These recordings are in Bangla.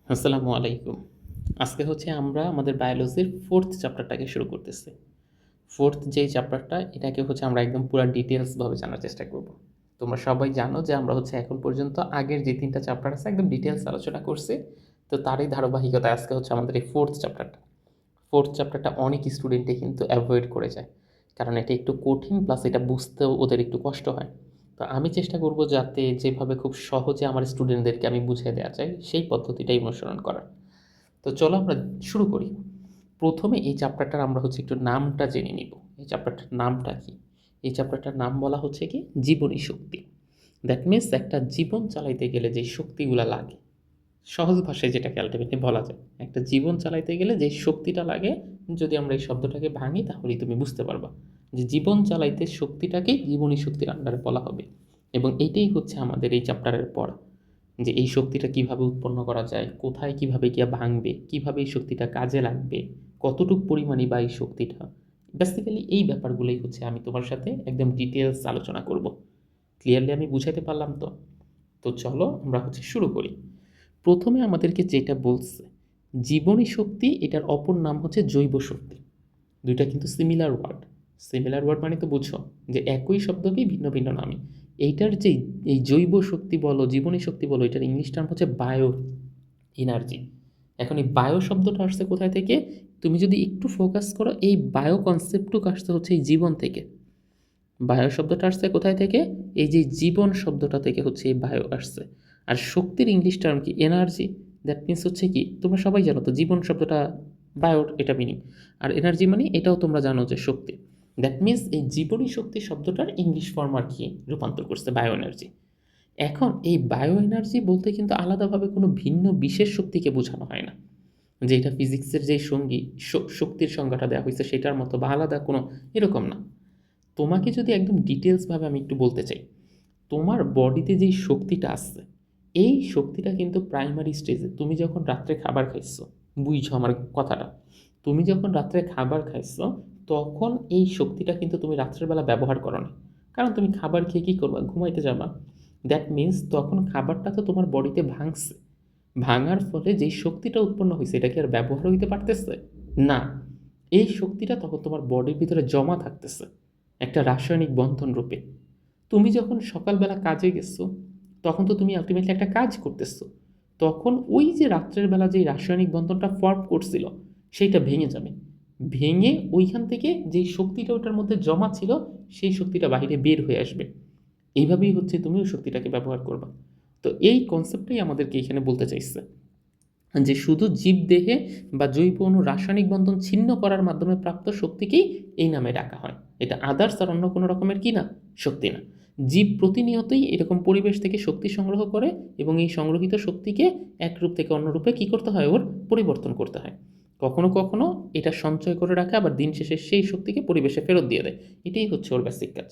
আসসালামু আলাইকুম। আজকে হচ্ছে আমরা আমাদের বায়োলজির 4th চ্যাপ্টারটাকে শুরু করতেছি। 4th যেই চ্যাপ্টারটা এটাকে হচ্ছে আমরা একদম পুরা ডিটেইলসভাবে জানার চেষ্টা করব। তোমরা সবাই জানো যে আমরা হচ্ছে এখন পর্যন্ত আগের যে 3টা চ্যাপ্টার আছে একদম ডিটেইলস আলোচনা করছি। তো তারই ধারাবাহিকতায় আজকে হচ্ছে আমাদের এই 4th চ্যাপ্টারটা। 4th চ্যাপ্টারটা অনেক স্টুডেন্টই কিন্তু অ্যাভয়েড করে যায়। কারণ এটা একটু কঠিন প্লাস এটা বুঝতেও ওদের একটু কষ্ট হয়। তো আমি চেষ্টা করব যাতে যেভাবে খুব সহজে আমার স্টুডেন্টদেরকে আমি বুঝিয়ে দেওয়া যায় সেই পদ্ধতিটাই অনুসরণ করার। তো চলো আমরা শুরু করি। প্রথমে এই চ্যাপ্টারটার আমরা হচ্ছে একটু নামটা জেনে নিব। এই চ্যাপ্টারটার নামটা কি? এই চ্যাপ্টারটার নাম বলা হচ্ছে কি জীবনী শক্তি। দ্যাট মিনস একটা জীবন চালাইতে গেলে যে শক্তিগুলা লাগে, সহজ ভাষায় যেটাকে আলটিমেটলি বলা যায়, একটা জীবন চালাইতে গেলে যে শক্তিটা লাগে, যদি আমরা এই শব্দটাকে ভাঙি তাহলেই তুমি বুঝতে পারবা যে জীবন চালাইতে শক্তিটাকেই জীবনী শক্তির আন্ডারে বলা হবে। এবং এইটাই হচ্ছে আমাদের এই চ্যাপ্টারের পড়া, যে এই শক্তিটা কিভাবে উৎপন্ন করা যায়, কোথায় কিভাবে গিয়ে ভাঙবে, কিভাবে এই শক্তিটা কাজে লাগবে, কতটুকু পরিমাণই বা এই শক্তিটা, বেসিক্যালি এই ব্যাপারগুলোই হচ্ছে আমি তোমার সাথে একদম ডিটেলস আলোচনা করব। ক্লিয়ারলি আমি বুঝাইতে পারলাম তো? তো চলো আমরা হচ্ছে শুরু করি। প্রথমে আমাদেরকে যেটা বলছে জীবনী শক্তি, এটার অপর নাম হচ্ছে জৈব শক্তি। দুইটা কিন্তু সিমিলার ওয়ার্ড। সিমিলার ওয়ার্ড মানে তো বুঝো যে একই শব্দকেই ভিন্ন ভিন্ন নামে। এইটার যে এই জৈব শক্তি বলো, জীবনী শক্তি বলো, এটার ইংলিশ টার্ম হচ্ছে বায়ো এনার্জি। এখন এই বায়ো শব্দটা আসছে কোথায় থেকে? তুমি যদি একটু ফোকাস করো, এই বায়ো কনসেপ্টটুকু আসতে হচ্ছে এই জীবন থেকে। বায়ো শব্দটা আসছে কোথায় থেকে? এই যে জীবন শব্দটা থেকে হচ্ছে এই বায়ো আসছে। আর শক্তির ইংলিশ টার্ম কি? এনার্জি। দ্যাট মিনস হচ্ছে কি, তোমরা সবাই জানো তো জীবন শব্দটা বায়োর এটা মিনিং, আর এনার্জি মানে এটাও তোমরা জানো যে শক্তি। দ্যাট মিনস এই জীবনী শক্তি শব্দটার ইংলিশ ফর্ম আর কি রূপান্তর করছে বায়ো এনার্জি। এখন এই বায়ো এনার্জি বলতে কিন্তু আলাদাভাবে কোনো ভিন্ন বিশেষ শক্তিকে বোঝানো হয় না, যে এটা ফিজিক্সের যে সঙ্গী শক্তির সংজ্ঞাটা দেওয়া হয়েছে সেটার মতো বা আলাদা কোনো, এরকম না। তোমাকে যদি একদম ডিটেলসভাবে আমি একটু বলতে চাই, তোমার বডিতে যেই শক্তিটা আসছে, এই শক্তিটা কিন্তু প্রাইমারি স্টেজে তুমি যখন রাত্রে খাবার খাইছো, বুঝছো আমার কথাটা, তুমি যখন রাত্রে খাবার খাইছো তখন এই শক্তিটা কিন্তু তুমি রাত্রের বেলা ব্যবহার করো না। কারণ তুমি খাবার খেয়ে কী করবা? ঘুমাইতে যাবা। দ্যাট মিন্স তখন খাবারটা তো তোমার বডিতে ভাঙছে, ভাঙার ফলে যেই শক্তিটা উৎপন্ন হয়েছে এটা কি আর ব্যবহার হইতে পারতেছে? না। এই শক্তিটা তখন তোমার বডির ভিতরে জমা থাকতেছে একটা রাসায়নিক বন্ধন রূপে। তুমি যখন সকালবেলা কাজে গেছো তখন তো তুমি আলটিমেটলি একটা কাজ করতেছো, তখন ওই যে রাত্রের বেলা যে রাসায়নিক বন্ধনটা ফর্ম করছিল সেইটা ভেঙে যাবে। ভেঙে ওইখান থেকে যেই শক্তিটা ওটার মধ্যে জমা ছিল সেই শক্তিটা বাইরে বের হয়ে আসবে। এইভাবেই হচ্ছে তুমি ওই শক্তিটাকে ব্যবহার করবা। তো এই কনসেপ্টটাই আমাদেরকে এখানে বলতে চাইছে, যে শুধু জীবদেহে বা জৈব অণু রাসায়নিক বন্ধন ছিন্ন করার মাধ্যমে প্রাপ্ত শক্তিকেই এই নামে ডাকা হয়। এটা আদার্স আর অন্য কোনো রকমের কি না, শক্তি না। জীব প্রতিনিয়তই এরকম পরিবেশ থেকে শক্তি সংগ্রহ করে এবং এই সংগ্রহিত শক্তিকে এক রূপ থেকে অন্য রূপে কী করতে হয়? ওর পরিবর্তন করতে হয়। কখনো কখনো এটা সঞ্চয় করে রাখে, আবার দিন শেষে সেই শক্তিকে পরিবেশে ফেরত দিয়ে দেয়। এটাই হচ্ছে ওর বেসিক কাজ।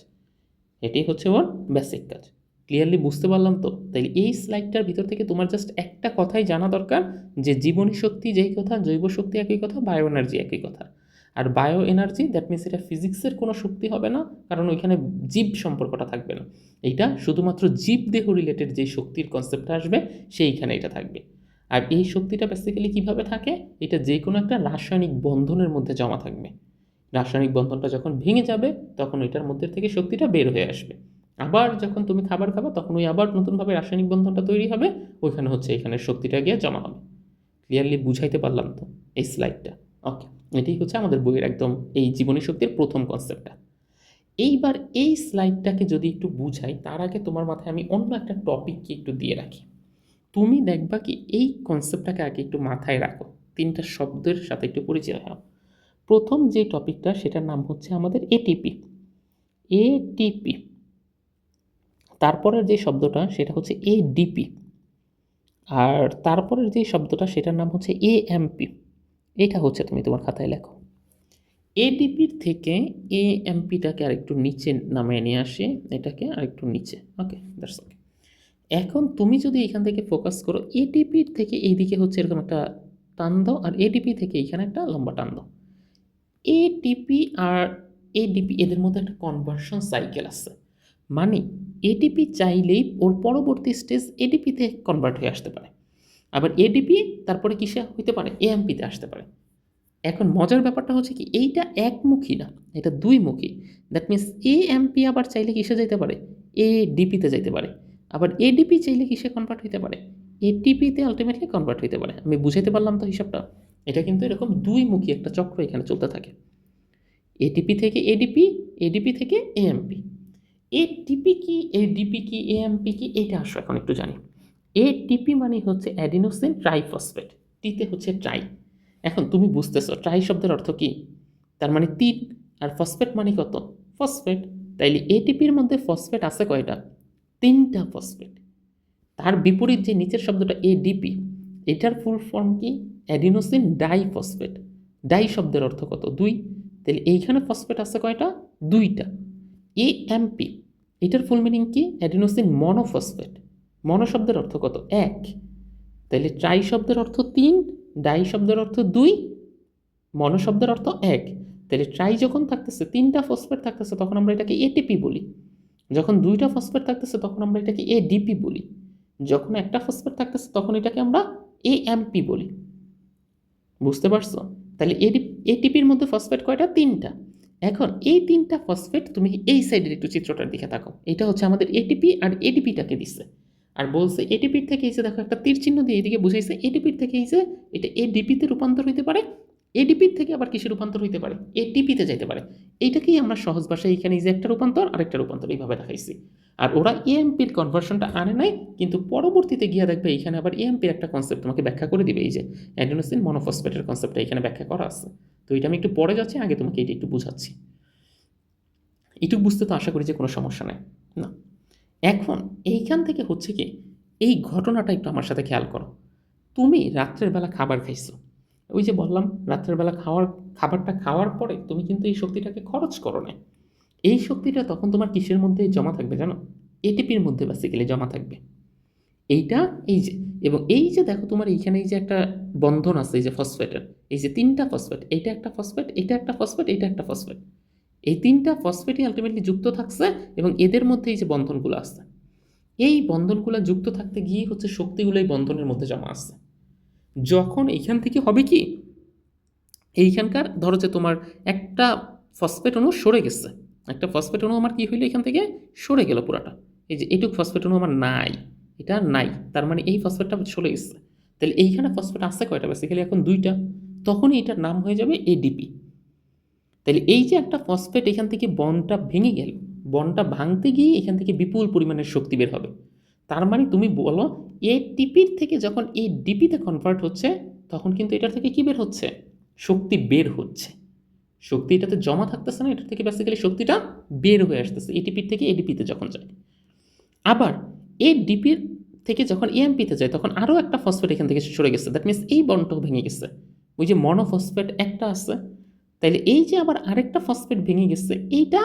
এটাই হচ্ছে ওর বেসিক কাজ। ক্লিয়ারলি বুঝতে পারলাম তো? তাইলে এই স্লাইডটার ভিতর থেকে তোমার জাস্ট একটা কথাই জানা দরকার, যে জীবনী শক্তি যেই কথা, জৈব শক্তি একই কথা, বায়ো এনার্জি একই কথা। আর বায়ো এনার্জি দ্যাট মিনস এটা ফিজিক্সের কোনো শক্তি হবে না, কারণ ওইখানে জীব সম্পর্কটা থাকবে না। এইটা শুধুমাত্র জীব দেহ রিলেটেড যে শক্তির কনসেপ্টটা আসবে সেইখানে এটা থাকবে। আর এই শক্তিটা বেসিক্যালি কীভাবে থাকে? এটা যে কোনো একটা রাসায়নিক বন্ধনের মধ্যে জমা থাকবে। রাসায়নিক বন্ধনটা যখন ভেঙে যাবে তখন ওইটার মধ্যে থেকে শক্তিটা বের হয়ে আসবে। আবার যখন তুমি খাবার খাবা তখন ওই আবার নতুনভাবে রাসায়নিক বন্ধনটা তৈরি হবে, ওইখানে হচ্ছে এখানে শক্তিটা গিয়ে জমা হবে। ক্লিয়ারলি বুঝাইতে পারলাম তো এই স্লাইডটা? ওকে, এটাই হচ্ছে আমাদের বইয়ের একদম এই জীবনী শক্তির প্রথম কনসেপ্টটা। এইবার এই স্লাইডটাকে যদি একটু বুঝাই তার আগে তোমার মাথায় আমি অন্য একটা টপিককে একটু দিয়ে রাখি। তুমি দেখবা কি এই কনসেপ্টটাকে আগে একটু মাথায় রাখো, 3টা শব্দের সাথে একটু পরিচয় হও। প্রথম যে টপিকটা সেটার নাম হচ্ছে আমাদের এটিপি। এটিপি। তারপরের যে শব্দটা সেটা হচ্ছে এডিপি। আর তারপরের যে শব্দটা সেটার নাম হচ্ছে এএমপি। এটা হচ্ছে তুমি তোমার খাতায় লেখো। এডিপির থেকে এএমপিটাকে আরেকটু নিচে নামিয়ে নিয়ে আসি, এটাকে আরেকটু নিচে। ওকে, দ্যাটস ওকে। এখন তুমি যদি এখান থেকে ফোকাস করো, এটিপির থেকে এইদিকে হচ্ছে এরকম একটা টান দাও, আর এডিপি থেকে এখানে একটা লম্বা টান দাও। এটিপি আর এডিপি এদের মধ্যে একটা কনভার্সন সাইকেল আছে, মানে এটিপি চাইলেই ওর পরবর্তী স্টেজ এডিপিতে কনভার্ট হয়ে আসতে পারে। আবার এডিপি তারপরে কিসে হইতে পারে, এএমপিতে আসতে পারে। এখন মজার ব্যাপারটা হচ্ছে কি, এইটা একমুখী না, এটা দুইমুখী। দ্যাট মিনস এএমপি আবার চাইলে কিসে যাইতে পারে, এডিপিতে যাইতে পারে। আবার এডিপি চাইলে কিসে কনভার্ট হইতে পারে, এটিপিতে আলটিমেটলি কনভার্ট হইতে পারে। আমি বুঝাইতে পারলাম তো হিসাবটা? এটা কিন্তু এরকম দুইমুখী একটা চক্র এখানে চলতে থাকে। এটিপি থেকে এডিপি, এডিপি থেকে এএমপি। এটিপি কি, এডিপি কি, এএমপি কি, এইটা আসো এখন একটু জানি। এটিপি মানে হচ্ছে অ্যাডিনোসিন ট্রাইফসফেট, টিতে হচ্ছে ট্রাই। এখন তুমি বুঝতেছো ট্রাই শব্দের অর্থ কি, তার মানে 3, আর ফসফেট মানে কত, ফসফেট। তাইলে এটিপির মধ্যে ফসফেট আছে কয়টা, 3টা ফসফেট। তার বিপরীত যে নিচের শব্দটা এডিপি, এটার ফুল ফর্ম কি, অ্যাডিনোসিন ডাইফসফেট। ডাই শব্দের অর্থ কত, 2। তাহলে এইখানে ফসফেট আছে কয়টা, 2টা। এএমপি, এটার ফুল মিনিং কি, অ্যাডিনোসিন মনোফসফেট। মনো শব্দের অর্থ কত, 1। তাহলে ট্রাই শব্দের অর্থ 3, ডাই শব্দের অর্থ 2, মনো শব্দের অর্থ 1। তাহলে ট্রাই যখন থাকতেছে 3টা ফসফেট থাকতেছে তখন আমরা এটাকে এটিপি বলি। যখন 2টা ফসফেট থাকতেছে তখন আমরা এটাকে এডিপি বলি। যখন একটা ফসফেট থাকতেছে তখন এটাকে আমরা এএমপি বলি। বুঝতে পারছো? তাহলে এটিপির মধ্যে ফসফেট কয়টা, 3টা। এখন এই 3টা ফসফেট, তুমি এই সাইডের একটু চিত্রটার দিকে তাকাও, এটা হচ্ছে আমাদের এটিপি আর এডিপিটাকে দিচ্ছে। আর বলছে এটিপির থেকে এই যে দেখো একটা তীর চিহ্ন দিয়ে এইদিকে বুঝাইছে, এটিপির থেকে এই যে এটা এডিপিতে রূপান্তর হইতে পারে, এডিপির থেকে আবার কিসে রূপান্তর হইতে পারে, এটিপিতে যাইতে পারে। এইটাকেই আমরা সহজ ভাষায় এখানে এই যে একটা রূপান্তর আরেকটা রূপান্তর এইভাবে দেখাইছি। আর ওরা এএমপির কনভার্সনটা আনে নাই, কিন্তু পরবর্তীতে গিয়ে দেখবে এইখানে আবার এএমপির একটা কনসেপ্ট তোমাকে ব্যাখ্যা করে দিবে। এই যে অ্যাডিনোসিন মনোফসফেটের কনসেপ্টটা এখানে ব্যাখ্যা করা আছে। তো এটা আমি একটু পরে যাচ্ছি, আগে তোমাকে এটা একটু বুঝাচ্ছি। এটুকু বুঝতে তো আশা করি যে কোনো সমস্যা নেই না। এখন এইখান থেকে হচ্ছে কি, এই ঘটনাটা একটু আমার সাথে খেয়াল করো। তুমি রাত্রের বেলা খাবার খাইছো, ওই যে বললাম রাত্রের বেলা খাবারটা খাওয়ার পরে তুমি কিন্তু এই শক্তিটাকে খরচ করো না। এই শক্তিটা তখন তোমার কিসের মধ্যে জমা থাকবে জানো, এটিপির মধ্যে বেসিক্যালি জমা থাকবে। এইটা এই যে, এবং এই যে দেখো তোমার এইখানে এই যে একটা বন্ধন আছে এই যে ফসফেটের, এই যে 3টা ফসফেট, এইটা একটা ফসফেট, এটা একটা ফসফেট, এটা একটা ফসফেট। এই 3টা ফসফেটই আলটিমেটলি যুক্ত থাকছে এবং এদের মধ্যে এই যে বন্ধনগুলো আসছে, এই বন্ধনগুলো যুক্ত থাকতে গিয়ে হচ্ছে শক্তিগুলো এই বন্ধনের মধ্যে জমা আসছে। যখন এইখান থেকে হবে কি, এইখানকার ধরো যে তোমার একটা ফসফেট অণু সরে গেছে, একটা ফসফেট অণু আমার কি হইলো, এখান থেকে সরে গেল পুরাটা। এই যে এইটুক ফসফেট অণু আমার নাই, এটা নাই, তার মানে এই ফসফেটটা সরে গেছে। তাহলে এইখানে ফসফেট আসছে কয়টা, বেসিক্যালি এখন 2টা। তখনই এটার নাম হয়ে যাবে এডিপি। তাহলে এই যে একটা ফসফেট এখান থেকে বন্ডটা ভেঙে গেল, বন্ডটা ভাঙতে গিয়ে এখান থেকে বিপুল পরিমাণের শক্তি বের হবে। তার মানে তুমি বলো এটিপির থেকে যখন এই ডিপিতে কনভার্ট হচ্ছে তখন কিন্তু এটার থেকে কি বের হচ্ছে, শক্তি বের হচ্ছে। শক্তি এটাতে জমা থাকতেছে না, এটার থেকে বেসিক্যালি শক্তিটা বের হয়ে আসতেছে এটিপির থেকে এডিপিতে যখন যায়। আবার এই ডিপির থেকে যখন এএমপিতে যায় তখন আরও একটা ফসফেট এখান থেকে সরে গেছে, দ্যাট মিনস এই বন্ডটাও ভেঙে গেছে। ওই যে মনোফসফেট একটা আছে, তাইলে এই যে আবার আরেকটা ফসফেট ভেঙে গেছে, এইটা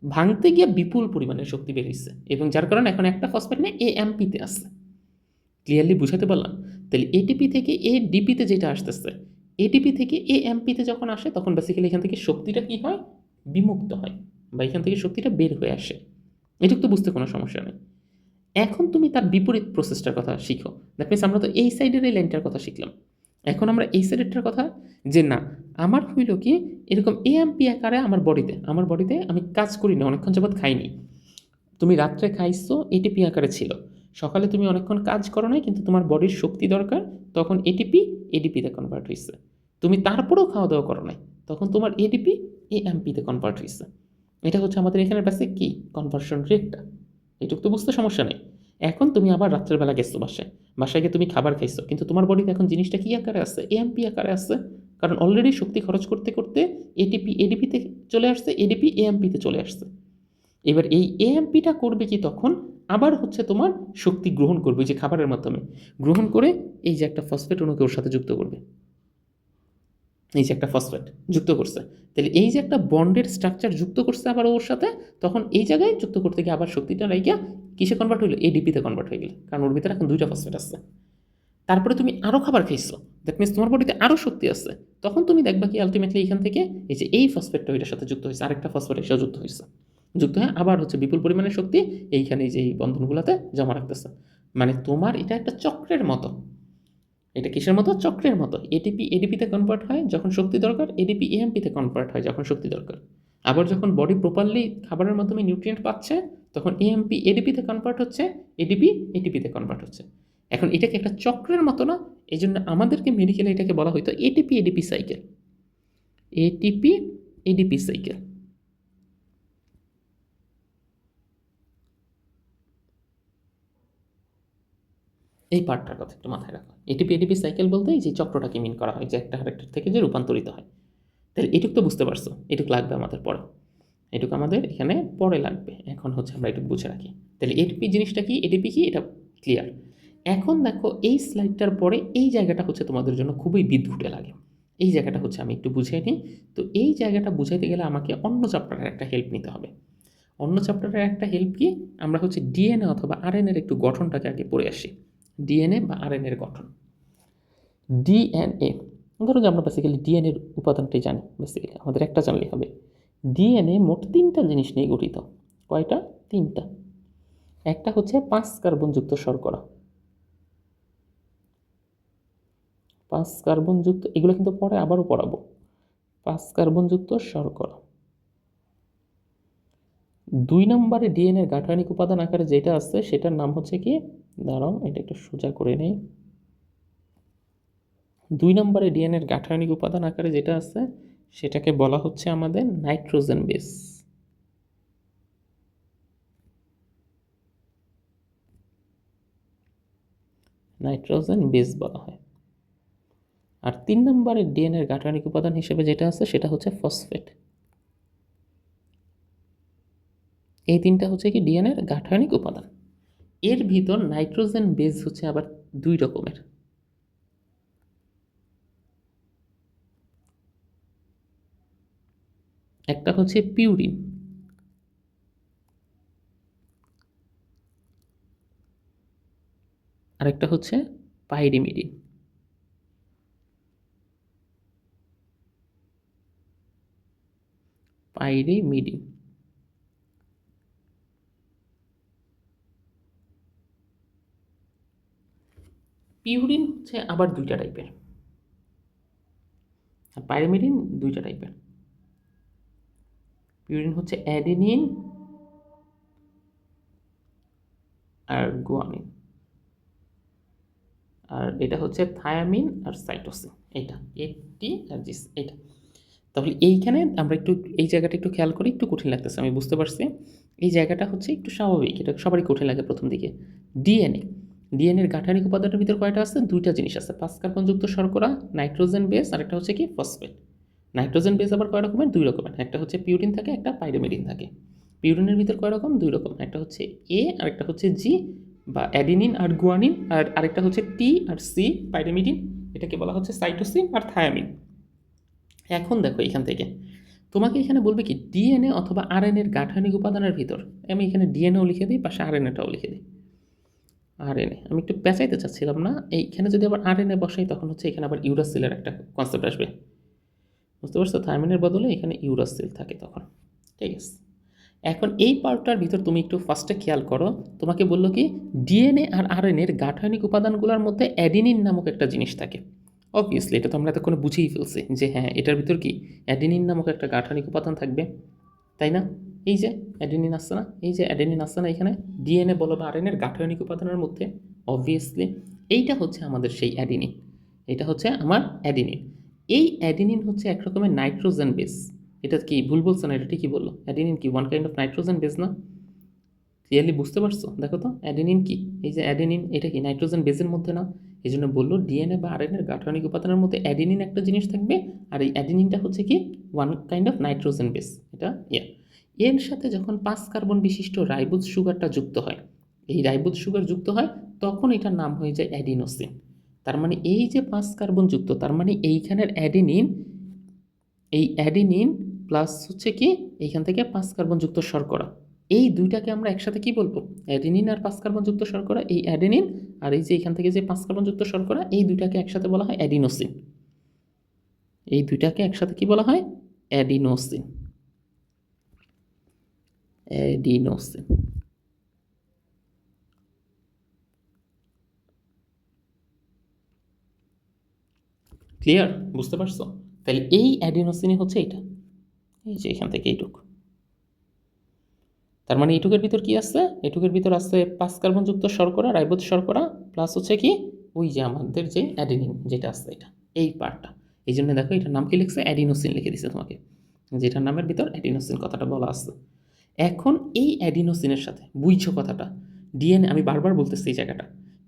ভাঙতে গিয়ে বিপুল পরিমাণের শক্তি বের হয়েছে এবং যার কারণে এখন একটা ফসফেট নিয়ে এএমপিতে আসছে। ক্লিয়ারলি বুঝাতে পারলাম? তাহলে এটিপি থেকে এডিপিতে যেটা আসতেছে, এটিপি থেকে এএমপিতে যখন আসে তখন বেসিক্যালি এখান থেকে শক্তিটা কি হয়, বিমুক্ত হয় বা এখান থেকে শক্তিটা বের হয়ে আসে। এটুকু তো বুঝতে কোনো সমস্যা নেই। এখন তুমি তার বিপরীত প্রসেসটার কথা শিখো। দ্যাট মিনস আমরা তো এই সাইডের এই লাইনটার কথা শিখলাম, এখন আমরা এই সাইডেরটার কথা, যে না আমার হইল কি এরকম এএমপি আকারে আমার বডিতে আমি কাজ করি না, অনেকক্ষণ যাবৎ খাইনি। তুমি রাত্রে খাইছো, এটিপি আকারে ছিল, সকালে তুমি অনেকক্ষণ কাজ করো নাই কিন্তু তোমার বডির শক্তি দরকার, তখন এটিপি এডিপিতে কনভার্ট হয়েছে। তুমি তারপরেও খাওয়া দাওয়া করো নাই, তখন তোমার এডিপি এএমপিতে কনভার্ট হয়েছে। এটা হচ্ছে আমাদের এখানে বেসিক কি কনভার্সন রেটটা। এটুকু তো বুঝতে সমস্যা নেই। এখন তুমি আবার রাত্রের বেলা গেছো বাসায় গিয়ে তুমি খাবার খাইছো, কিন্তু তোমার বডিতে এখন জিনিসটা কি আকারে আছে, এএমপি আকারে আছে। কারণ অলরেডি শক্তি খরচ করতে করতে এটিপি এডিপিতে চলে আসছে, এডিপি এএমপিতে চলে আসছে। এবার এই এএমপিটা করবে কি তখন, আবার হচ্ছে তোমার শক্তি গ্রহণ করবে যে খাবারের মাধ্যমে, গ্রহণ করে এই যে একটা ফসফেট অণুকে ওর সাথে যুক্ত করবে, এই যে একটা ফসফেট যুক্ত করছে, তাহলে এই যে একটা বন্ডের স্ট্রাকচার যুক্ত করছে আবার ওর সাথে, তখন এই জায়গায় যুক্ত করতে গিয়ে আবার শক্তিটা রাইগা কিসে কনভার্ট হইলো, এডিপিতে কনভার্ট হয়ে গেল, কারণ ওর ভিতরে এখন 2টা ফসফেট আছে। তারপরে তুমি আরও খাবার খাইছো, দ্যাট মিনস তোমার বডিতে আরও শক্তি আছে, তখন তুমি দেখবা কি আলটিমেটলি এখান থেকে এই যে এই ফসফেটটা ওইটার সাথে যুক্ত হয়েছে, আরেকটা ফসফেট এসেও যুক্ত হয়েছে, যুক্ত হয়ে আবার হচ্ছে বিপুল পরিমাণের শক্তি এইখানে যে এই বন্ধনগুলোতে জমা রাখতেছে। মানে তোমার এটা একটা চক্রের মতো, এটা কিসের মতো? চক্রের মতো। এটিপি এডিপিতে কনভার্ট হয় যখন শক্তি দরকার, এডিপি এএমপিতে কনভার্ট হয় যখন শক্তি দরকার। আবার যখন বডি প্রপারলি খাবারের মাধ্যমে নিউট্রিয়েন্ট পাচ্ছে তখন এএমপি এডিপিতে কনভার্ট হচ্ছে, এডিপি এটিপিতে কনভার্ট হচ্ছে। এখন এটাকে একটা চক্রের মতো না, এই জন্য আমাদেরকে মেডিকেলে এটাকে বলা হয়তো ATP ADP cycle. ATP ADP cycle. এই পার্টটার কথা একটু মাথায় রাখো। এটিপি এডিপি সাইকেল বলতে এই যে চক্রটাকে মিন করা হয়, যে একটা আরেকটার থেকে যে রূপান্তরিত হয়। তাহলে এটুক তো বুঝতে পারছো, এটুক লাগবে আমাদের পরে, এটুকু আমাদের এখানে পরে লাগবে। এখন হচ্ছে আমরা এটুকু বুঝে রাখি। তাহলে এটিপি জিনিসটা কি, এটিপি কি, এটা ক্লিয়ার। এখন দেখো এই স্লাইডটার পরে এই জায়গাটা হচ্ছে তোমাদের জন্য খুবই বিদঘুটে লাগে। এই জায়গাটা হচ্ছে আমি একটু বুঝিয়ে নিই। তো এই জায়গাটা বুঝাইতে গেলে আমাকে অন্য চ্যাপ্টারের একটা হেল্প নিতে হবে। অন্য চ্যাপ্টারের একটা হেল্প কি, আমরা হচ্ছে ডিএনএ অথবা আরএনএর একটু গঠনটাকে আগে পড়ে আসি। ডিএনএ বা আরএনএর গঠন। ডিএনএ, ধরো যে আমরা বেসিক্যালি ডিএনএর উপাদানটাই জানি, বেসিক্যালি আমাদের একটা জানলেই হবে। ডিএনএ মোট 3টা জিনিস নিয়ে গঠিত। কয়টা? 3টা। একটা হচ্ছে 5 কার্বনযুক্ত শর্করা। 5 কার্বনযুক্ত, এগুলো কিন্তু পরে আবারও পড়াবো। 5 কার্বনযুক্ত শর্করা। 2 নম্বরে ডিএনএর গাঠনিক উপাদান আকারে যেটা আছে সেটার নাম হচ্ছে কি, দাঁড়াও এটা একটু সোজা করে নেই। 2 নম্বরে ডিএনএর গাঠনিক উপাদান আকারে যেটা আছে সেটাকে বলা হচ্ছে আমাদের নাইট্রোজেন বেস। নাইট্রোজেন বেস বলা হয়। আর 3 নম্বরের ডিএনএর গাঠনিক উপাদান হিসেবে যেটা আছে সেটা হচ্ছে ফসফেট। এই 3টা হচ্ছে কি ডিএনএর গাঠনিক উপাদান। এর ভিতর নাইট্রোজেন বেস হচ্ছে আবার 2 রকমের। একটা হচ্ছে পিউরিন, আরেকটা হচ্ছে পাইরিমিডিন। পাইরিমিডিন। পিউরিন হচ্ছে আবার 2টা টাইপের, আর পাইরিমিডিন 2টা টাইপের। পিউরিন হচ্ছে অ্যাডেনিন আর গুয়ানিন, আর এটা হচ্ছে থায়ামিন আর সাইটোসিন। এটা এটি আর জিস, এটা। তাহলে এইখানে আমরা একটু এই জায়গাটা একটু খেয়াল করি, একটু কঠিন লাগতেছে আমি বুঝতে পারছি। এই জায়গাটা হচ্ছে একটু স্বাভাবিক, এটা সবারই কঠিন লাগে প্রথম দিকে। ডিএনএ, ডিএনএর গাঠনিক উপাদানের ভিতর কয়টা আছে? 2টা জিনিস আছে, 5 কার্বনযুক্ত শর্করা, নাইট্রোজেন বেস, আর একটা হচ্ছে কি ফসফেট। নাইট্রোজেন বেস আবার কয় রকমের? 2 রকমের, একটা হচ্ছে পিউরিন থাকে, একটা পাইরিমিডিন থাকে। পিউরিনের ভিতর কয় রকম? 2 রকম, একটা হচ্ছে এ আর একটা হচ্ছে জি, বা অ্যাডিনিন আর গুয়ানিন, আর আরেকটা হচ্ছে টি আর সি পাইরিমিডিন। এটাকে বলা হচ্ছে সাইটোসিন আর থায়ামিন। এখন দেখো এখান থেকে তোমাকে এখানে বলবে কি ডিএনএ অথবা আরএনএর গাঠনিক উপাদানের ভিতর, আমি এখানে ডিএনএও লিখে দিই, পাশে আরএনএটাও লিখে দিই। আরএনএ আমি একটু পেঁচাইতে চাচ্ছিলাম না, এইখানে যদি আবার আরএনএ বসাই তখন হচ্ছে এখানে আবার ইউরাসিলের একটা কনসেপ্ট আসবে, বুঝতে পারছো? থাইমিনের বদলে এখানে ইউরাসিল থাকে তখন। ঠিক আছে, এখন এই পার্টটার ভিতর তুমি একটু ফার্স্টে খেয়াল করো। তোমাকে বললো কি ডিএনএ আর আরএনএর গাঠনিক উপাদানগুলোর মধ্যে অ্যাডিনিন নামক একটা জিনিস থাকে। অবভিয়াসলি এটা তো আমরা এতক্ষণে বুঝেই ফেলছি যে হ্যাঁ এটার ভিতর কি অ্যাডিনিন নামক একটা গাঠনিক উপাদান থাকবে, তাই না? এই যে অ্যাডেনিন আসছে না, এই যে অ্যাডেনিন আসছে না এখানে, ডিএনএ বলো বা আরএনএর গাঠনিক উপাদানের মধ্যে। অবভিয়াসলি এইটা হচ্ছে আমাদের সেই অ্যাডিনিন, এটা হচ্ছে আমার অ্যাডিনিন। এই অ্যাডিনিন হচ্ছে এক রকমের নাইট্রোজেন বেস। এটা কি ভুল বলছে না? এটা ঠিকই বললো। অ্যাডিনিন কি one kind of nitrogen base না? ক্লিয়ারলি বুঝতে পারছো? দেখো তো অ্যাডিনিন কি, এই যে অ্যাডিনিন এটা কি নাইট্রোজেন বেসের মধ্যে না? এই জন্য বললো ডিএনএ বা আরএনএর গাঠনিক উপাদানের মধ্যে অ্যাডিনিন একটা জিনিস থাকবে, আর এই অ্যাডিনিনটা হচ্ছে কি one kind of nitrogen base. এটা এর সাথে যখন 5 কার্বন বিশিষ্ট রাইবোজ সুগারটা যুক্ত হয়, এই রাইবোজ সুগার যুক্ত হয় তখন এটার নাম হয়ে যায় অ্যাডিনোসিন। তার মানে এই যে 5 কার্বন যুক্ত, তার মানে এইখানের অ্যাডিনিন, এই অ্যাডিনিন প্লাস হচ্ছে কি এইখান থেকে 5 কার্বন যুক্ত শর্করা, এই দুইটাকে আমরা একসাথে কি বলবো? অ্যাডিনিন আর 5 কার্বন যুক্ত শর্করা, এই অ্যাডিনিন আর এই যে এখান থেকে যে 5 কার্বন যুক্ত শর্করা, এই দুইটাকে একসাথে বলা হয় অ্যাডিনোসিন। এই দুইটাকে একসাথে কি বলা হয়? অ্যাডিনোসিন। অ্যাডিনোসিন। ক্লিয়ার? বুঝতে পারছো? তাহলে এই অ্যাডিনোসিনই হচ্ছে এইটা, এই যে এখান থেকে এইটুক। তার মানে এইটুকের ভিতর কি আছে? এইটুকের ভিতর আছে 5 কার্বনযুক্ত শর্করা, রাইবোজ শর্করা, প্লাস হচ্ছে কি ওই যে আমাদের যে অ্যাডিনিন যেটা আছে এটা, এই পার্টটা। এই জন্য দেখো এটার নাম কি লিখছে? অ্যাডিনোসিন লিখে দিছে তোমাকে, যেটার নামের ভিতর অ্যাডিনোসিন কথাটা বলা আছে। এখন এই অ্যাডিনোসিনের সাথে বুঝছো কথাটা, ডিএনএ, আমি বারবার বলতেছি এই জায়গাটা,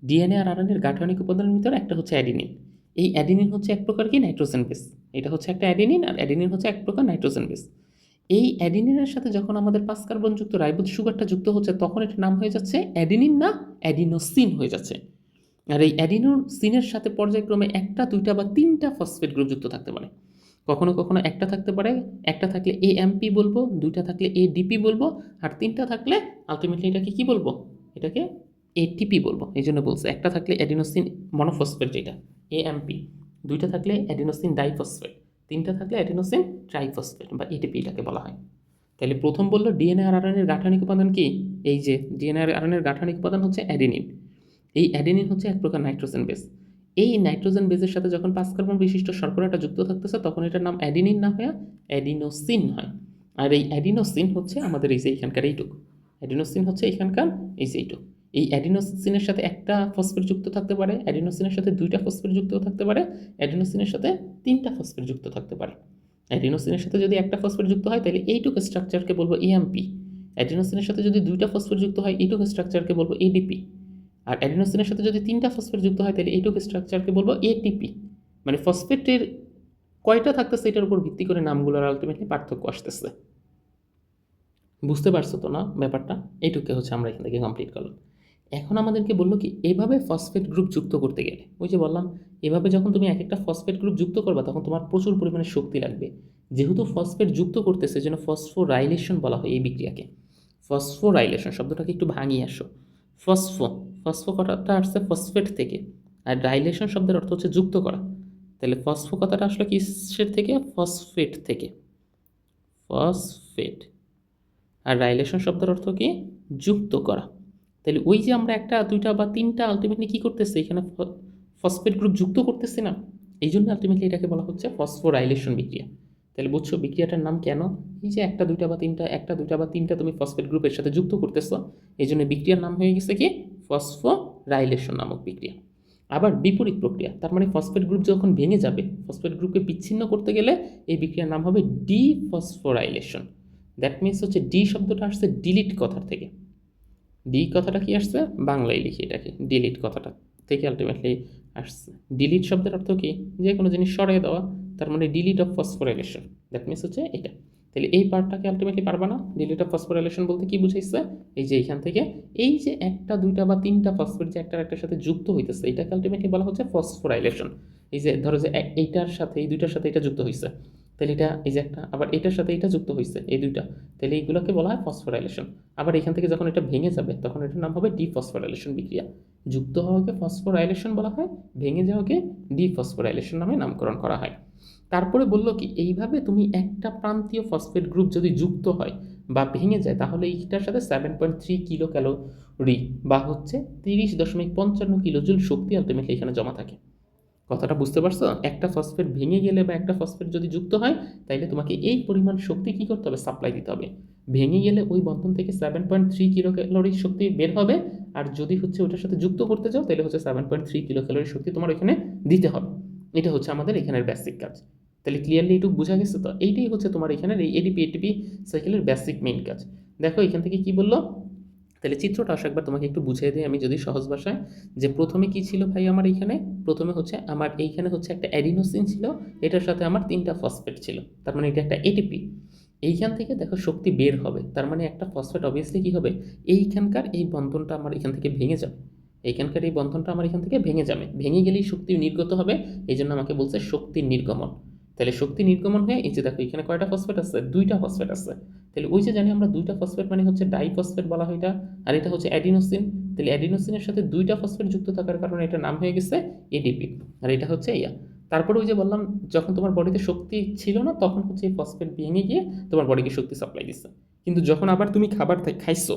ডিএনএ আর আরএনএর গাঠনিক উপাদানের ভিতরে একটা হচ্ছে অ্যাডিনিন। এই অ্যাডিনিন হচ্ছে এক প্রকার কি নাইট্রোজেন বেস, এটা হচ্ছে একটা অ্যাডিনিন, আর অ্যাডিনিন হচ্ছে এক প্রকার নাইট্রোজেন বেস। এই অ্যাডিনিনের সাথে যখন আমাদের 5 কার্বনযুক্ত রাইবোজ সুগারটা যুক্ত হচ্ছে, তখন এটার নাম হয়ে যাচ্ছে অ্যাডিনিন, না অ্যাডিনোসিন হয়ে যাচ্ছে। আর এই অ্যাডিনোসিনের সাথে পর্যায়ক্রমে একটা, দুইটা বা তিনটা ফসফেট গ্রুপ যুক্ত থাকতে পারে। কখনো কখনো একটা থাকতে পারে, একটা থাকলে এএমপি বলবো, দুইটা থাকলে এডিপি বলবো, আর তিনটা থাকলে আলটিমেটলি এটাকে কি বলবো? এটাকে এটিপি বলবো। এই জন্য বলছে একটা থাকলে অ্যাডিনোসিন মনোফসফেট যেটা এএমপি, দুইটা থাকলে অ্যাডিনোসিন ডাইফসফেট, তিনটা থাকলে অ্যাডিনোসিন ট্রাইফসফেট বা এটিপি এটাকে বলা হয়। তাহলে প্রথম বললো ডিএনএ আর আরএনএর গাঠনিক উপাদান কি? এই যে ডিএনএ আর আরএনএর গাঠনিক উপাদান হচ্ছে অ্যাডিনিন। এই অ্যাডিনিন হচ্ছে এক প্রকার নাইট্রোজেন বেস। এই নাইট্রোজেন বেসের সাথে যখন 5 কার্বন বিশিষ্ট শর্করাটা যুক্ত থাকতেছে, তখন এটার নাম অ্যাডিনিন না হয়ে অ্যাডিনোসিন হয়। আর এই অ্যাডিনোসিন হচ্ছে আমাদের এই যে এখানকার এইটুক, অ্যাডিনোসিন হচ্ছে এখানকার এই যে এইটুক। এই অ্যাডিনোসিনের সাথে একটা ফসফেট যুক্ত থাকতে পারে, অ্যাডিনোসিনের সাথে দুইটা ফসফেট যুক্ত থাকতে পারে, অ্যাডিনোসিনের সাথে তিনটা ফসফেট যুক্ত থাকতে পারে। অ্যাডিনোসিনের সাথে যদি একটা ফসফেট যুক্ত হয় তাহলে এইটুক স্ট্রাকচারকে বলবো এএমপি। অ্যাডিনোসিনের সাথে যদি দুইটা ফসফেট যুক্ত হয় এইটুক স্ট্রাকচারকে বলবো এডিপি। আর অ্যাডিনোসিনের সাথে যদি তিনটা ফসফেট যুক্ত হয় তাহলে এইটুক স্ট্রাকচারকে বলবো এটিপি। মানে ফসফেটের কয়টা থাকতেছে এটার উপর ভিত্তি করে নামগুলোর আলটিমেটলি পার্থক্য আসতেছে। বুঝতে পারছো তো না ব্যাপারটা? এইটুকু হচ্ছে আমরা এখান থেকে কমপ্লিট করলাম। এখন আমাদেরকে বললো কি এইভাবে ফসফেট গ্রুপ যুক্ত করতে গেলে, ওই যে বললাম এভাবে যখন তুমি এক একটা ফসফেট গ্রুপ যুক্ত করবা তখন তোমার প্রচুর পরিমাণে শক্তি লাগবে। যেহেতু ফসফেট যুক্ত করতেছে, যেন ফসফোরাইলেশন বলা হয় এই বিক্রিয়াকে। ফসফোরাইলেশন শব্দটাকে একটু ভাঙিয়ে আসো। ফসফো, ফসফো কথাটা আসছে ফসফেট থেকে, আর রাইলেশন শব্দের অর্থ হচ্ছে যুক্ত করা। তাহলে ফসফো কথাটা আসলে কিসের থেকে? ফসফেট থেকে, ফসফেট। আর রাইলেশন শব্দের অর্থ কি? যুক্ত করা। তাহলে ওই যে আমরা একটা, দুইটা বা তিনটা আলটিমেটলি কী করতেছি এখানে? ফসফেট গ্রুপ যুক্ত করতেছি না? এই জন্য আলটিমেটলি এটাকে বলা হচ্ছে ফসফোরাইলেশন বিক্রিয়া। তাহলে বুঝছো বিক্রিয়াটার নাম কেন? এই যে একটা, দুইটা বা তিনটা, একটা, দুইটা বা তিনটা তুমি ফসফেট গ্রুপের সাথে যুক্ত করতেছো, এই জন্য বিক্রিয়ার নাম হয়ে গেছে কি? ফসফোরাইলেশন নামক বিক্রিয়া। আবার বিপরীত প্রক্রিয়া, তার মানে ফসফেট গ্রুপ যখন ভেঙে যাবে, ফসফেট গ্রুপকে বিচ্ছিন্ন করতে গেলে এই বিক্রিয়ার নাম হবে ডিফসফোরাইলেশন। দ্যাট মিনস হচ্ছে ডি শব্দটা আসছে ডিলিট কথার থেকে। ডি কথাটা কি আসছে? বাংলায় লিখি এটাকে, ডিলিট কথাটা থেকে আলটিমেটলি আসছে। ডিলিট শব্দের অর্থ কি? যে কোনো জিনিস সরিয়ে দেওয়া, তার মানে delete of phosphorylation. That means হচ্ছে এটা। তাহলে এই পার্টটাকে আলটিমেটলি পারবা না। ডিলিট অফ ফসফোরাইলেশন বলতে কি বুঝাইছে? এই যে এইখান থেকে এই যে একটা, দুইটা বা তিনটা ফসফেট যে একটার একটার সাথে যুক্ত হইতেছে, এটাকে আলটিমেটলি বলা হচ্ছে ফসফোরাইলেশন। এই যে ধরো যে এইটার সাথে এই দুইটার সাথে এটা যুক্ত হয়েছে, তাহলে এটা এই যে একটা, আবার এটার সাথে এটা যুক্ত হয়েছে, এই দুইটা, তাহলে এইগুলোকে বলা হয় ফসফোরাইলেশন। আবার এখান থেকে যখন এটা ভেঙে যাবে তখন এটার নাম হবে ডিফসফোরাইলেশন বিক্রিয়া। যুক্ত হওয়াকে ফসফোরাইলেশন বলা হয়, ভেঙে যাওয়াকে ডিফসফোরাইলেশন নামে নামকরণ করা হয়। তারপরে বলল কি এইভাবে তুমি একটা প্রান্তীয় ফসফেট গ্রুপ যদি যুক্ত হয় বা ভেঙে যায়, তাহলে এইটার সাথে 7.3 কিলো ক্যালোরি বা হচ্ছে 30.55 কিলোজুল শক্তি আলটিমেটলি এখানে জমা থাকে। কথাটা বুঝতে পারছো? একটা ফসফেট ভেঙে গেলে বা একটা ফসফেট যদি যুক্ত হয়, তাইলে তোমাকে এই পরিমাণ শক্তি কী করতে হবে? সাপ্লাই দিতে হবে। ভেঙে গেলে ওই বন্ধন থেকে 7.3 কিলো ক্যালোরি শক্তি বের হবে, আর যদি হচ্ছে ওটার সাথে যুক্ত করতে যাও তাহলে হচ্ছে 7.3 কিলো ক্যালোরি শক্তি তোমার এখানে দিতে হবে। এটা হচ্ছে আমাদের এখানের বেসিক কাজ। তাহলে ক্লিয়ারলি এইটুকু বোঝা গেছে তো? এইটাই হচ্ছে তোমার এখানের এই এডিপি এটিপি সাইকেলের বেসিক মেইন কাজ। দেখো এখান থেকে কি বললো, তাহলে চিত্রটা আসো একবার তোমাকে একটু বুঝিয়ে দিই আমি যদি সহজ ভাষায়। যে প্রথমে কি ছিল ভাই আমার এইখানে? প্রথমে হচ্ছে আমার এইখানে হচ্ছে একটা অ্যাডিনোসিন ছিল, এটার সাথে আমার তিনটা ফসফেট ছিল, তার মানে এটা একটা এটিপি। এইখান থেকে দেখো শক্তি বের হবে, তার মানে একটা ফসফেট অবভিয়াসলি কী হবে? এইখানকার এই বন্ধনটা আমার এখান থেকে ভেঙে যাবে, এইখানকার এই বন্ধনটা আমার এখান থেকে ভেঙে যাবে, ভেঙে গেলেই শক্তি নির্গত হবে। এই জন্য আমাকে বলছে শক্তির নির্গমন। তাহলে শক্তি নির্গমন হয়ে এই যে দেখো এখানে কয়টা ফসফেট আছে? দুইটা ফসফেট আছে। তাহলে ওই যে জানি আমরা দুইটা ফসফেট মানে হচ্ছে ডাইফসফেট বলা হয় এটা, আর এটা হচ্ছে অ্যাডিনোসিন। তাহলে অ্যাডিনোসিনের সাথে দুইটা ফসফেট যুক্ত থাকার কারণে এটা নাম হয়ে গেছে এডিপি, আর এটা হচ্ছে ইয়া। তারপরে ওই যে বললাম যখন তোমার বডিতে শক্তি ছিল না তখন হচ্ছে এই ফসফেট ভেঙে গিয়ে তোমার বডিকে শক্তি সাপ্লাই দিচ্ছে। কিন্তু যখন আবার তুমি খাবার খাইছো,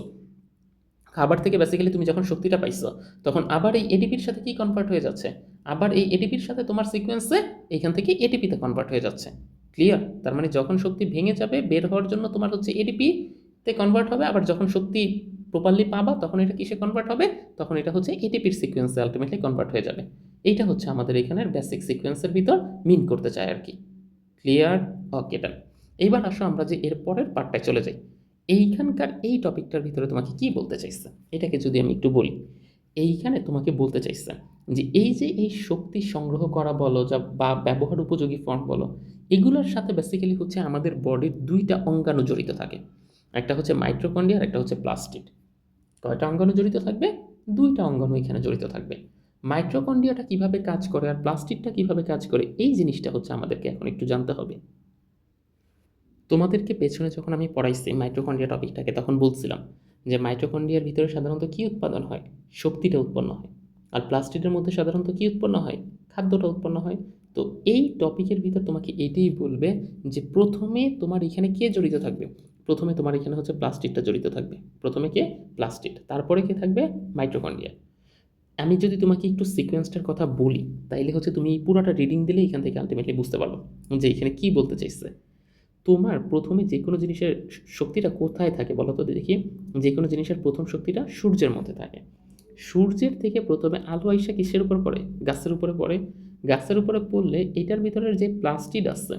খাবার থেকে বেসিক্যালি তুমি যখন শক্তিটা পাইছো তখন আবার এই এটিপির সাথে কি কনভার্ট হয়ে যাচ্ছে, আবার এই এটিপির সাথে তোমার সিকোয়েন্সে এখান থেকে এটিপিতে কনভার্ট হয়ে যাচ্ছে। ক্লিয়ার? তার মানে যখন শক্তি ভেঙে যাবে বের হওয়ার জন্য তোমার হচ্ছে এটিপিতে কনভার্ট হবে, আবার যখন শক্তি প্রপারলি পাবা তখন এটা কিসে কনভার্ট হবে, তখন এটা হচ্ছে এটিপির সিকোয়েন্সে আলটিমেটলি কনভার্ট হয়ে যাবে। এইটা হচ্ছে আমাদের এখানের বেসিক সিকোয়েন্সের ভিতর মিন করতে চায় আর কি। ক্লিয়ার? ওকে ডান। এইবার আসো আমরা যে এর পরের পার্টটায় চলে যাই। এইখানকার এই টপিকটার ভিতরে তোমাকে কি বলতে চাইছে এটাকে যদি আমি একটু বলি, এইখানে তোমাকে বলতে চাইছে যে এই যে এই শক্তি সংগ্রহ করা বলো যা বা ব্যবহার উপযোগী ফর্ম বলো, এগুলোর সাথে বেসিক্যালি হচ্ছে আমাদের বডির দুইটা অঙ্গাণু জড়িত থাকে। একটা হচ্ছে মাইটোকন্ড্রিয়া আর একটা হচ্ছে প্লাস্টিড। কয়টা অঙ্গাণু জড়িত থাকবে? দুইটা অঙ্গাণু এখানে জড়িত থাকবে। মাইটোকন্ড্রিয়াটা কিভাবে কাজ করে আর প্লাস্টিডটা কিভাবে কাজ করে এই জিনিসটা হচ্ছে আমাদেরকে এখন একটু জানতে হবে। তোমাদেরকে পেছনে যখন আমি পড়াইছি মাইটোকন্ড্রিয়া টপিকটাকে তখন বলছিলাম যে মাইটোকন্ড্রিয়ার ভিতরে সাধারণত কী উৎপাদন হয়? শক্তিটা উৎপন্ন হয়। আর প্লাস্টিডের মধ্যে সাধারণত কী উৎপন্ন হয়? খাদ্যটা উৎপন্ন হয়। তো এই টপিকের ভিতর তোমাকে এটাই বলবে যে প্রথমে তোমার এখানে কে জড়িত থাকবে? প্রথমে তোমার এখানে হচ্ছে প্লাস্টিডটা জড়িত থাকবে। প্রথমে কে? প্লাস্টিড। তারপরে কে থাকবে? মাইটোকন্ড্রিয়া। আমি যদি তোমাকে একটু সিকোয়েন্সটার কথা বলি তাইলে হচ্ছে তুমি এই পুরোটা রিডিং দিলে এখান থেকে আলটিমেটলি বুঝতে পারবো যে এখানে কী বলতে চাইছে। তোমার প্রথমে যে কোনো জিনিসের শক্তিটা কোথায় থাকে বলো তো দেখি? যে কোনো জিনিসের প্রথম শক্তিটা সূর্যের মধ্যে থাকে। সূর্যের থেকে প্রথমে আলো আইসা কিসের উপর পড়ে? গাছের উপরে পড়ে। গাছের উপরে পড়লে এটার ভিতরের যে প্লাস্টিড আছে,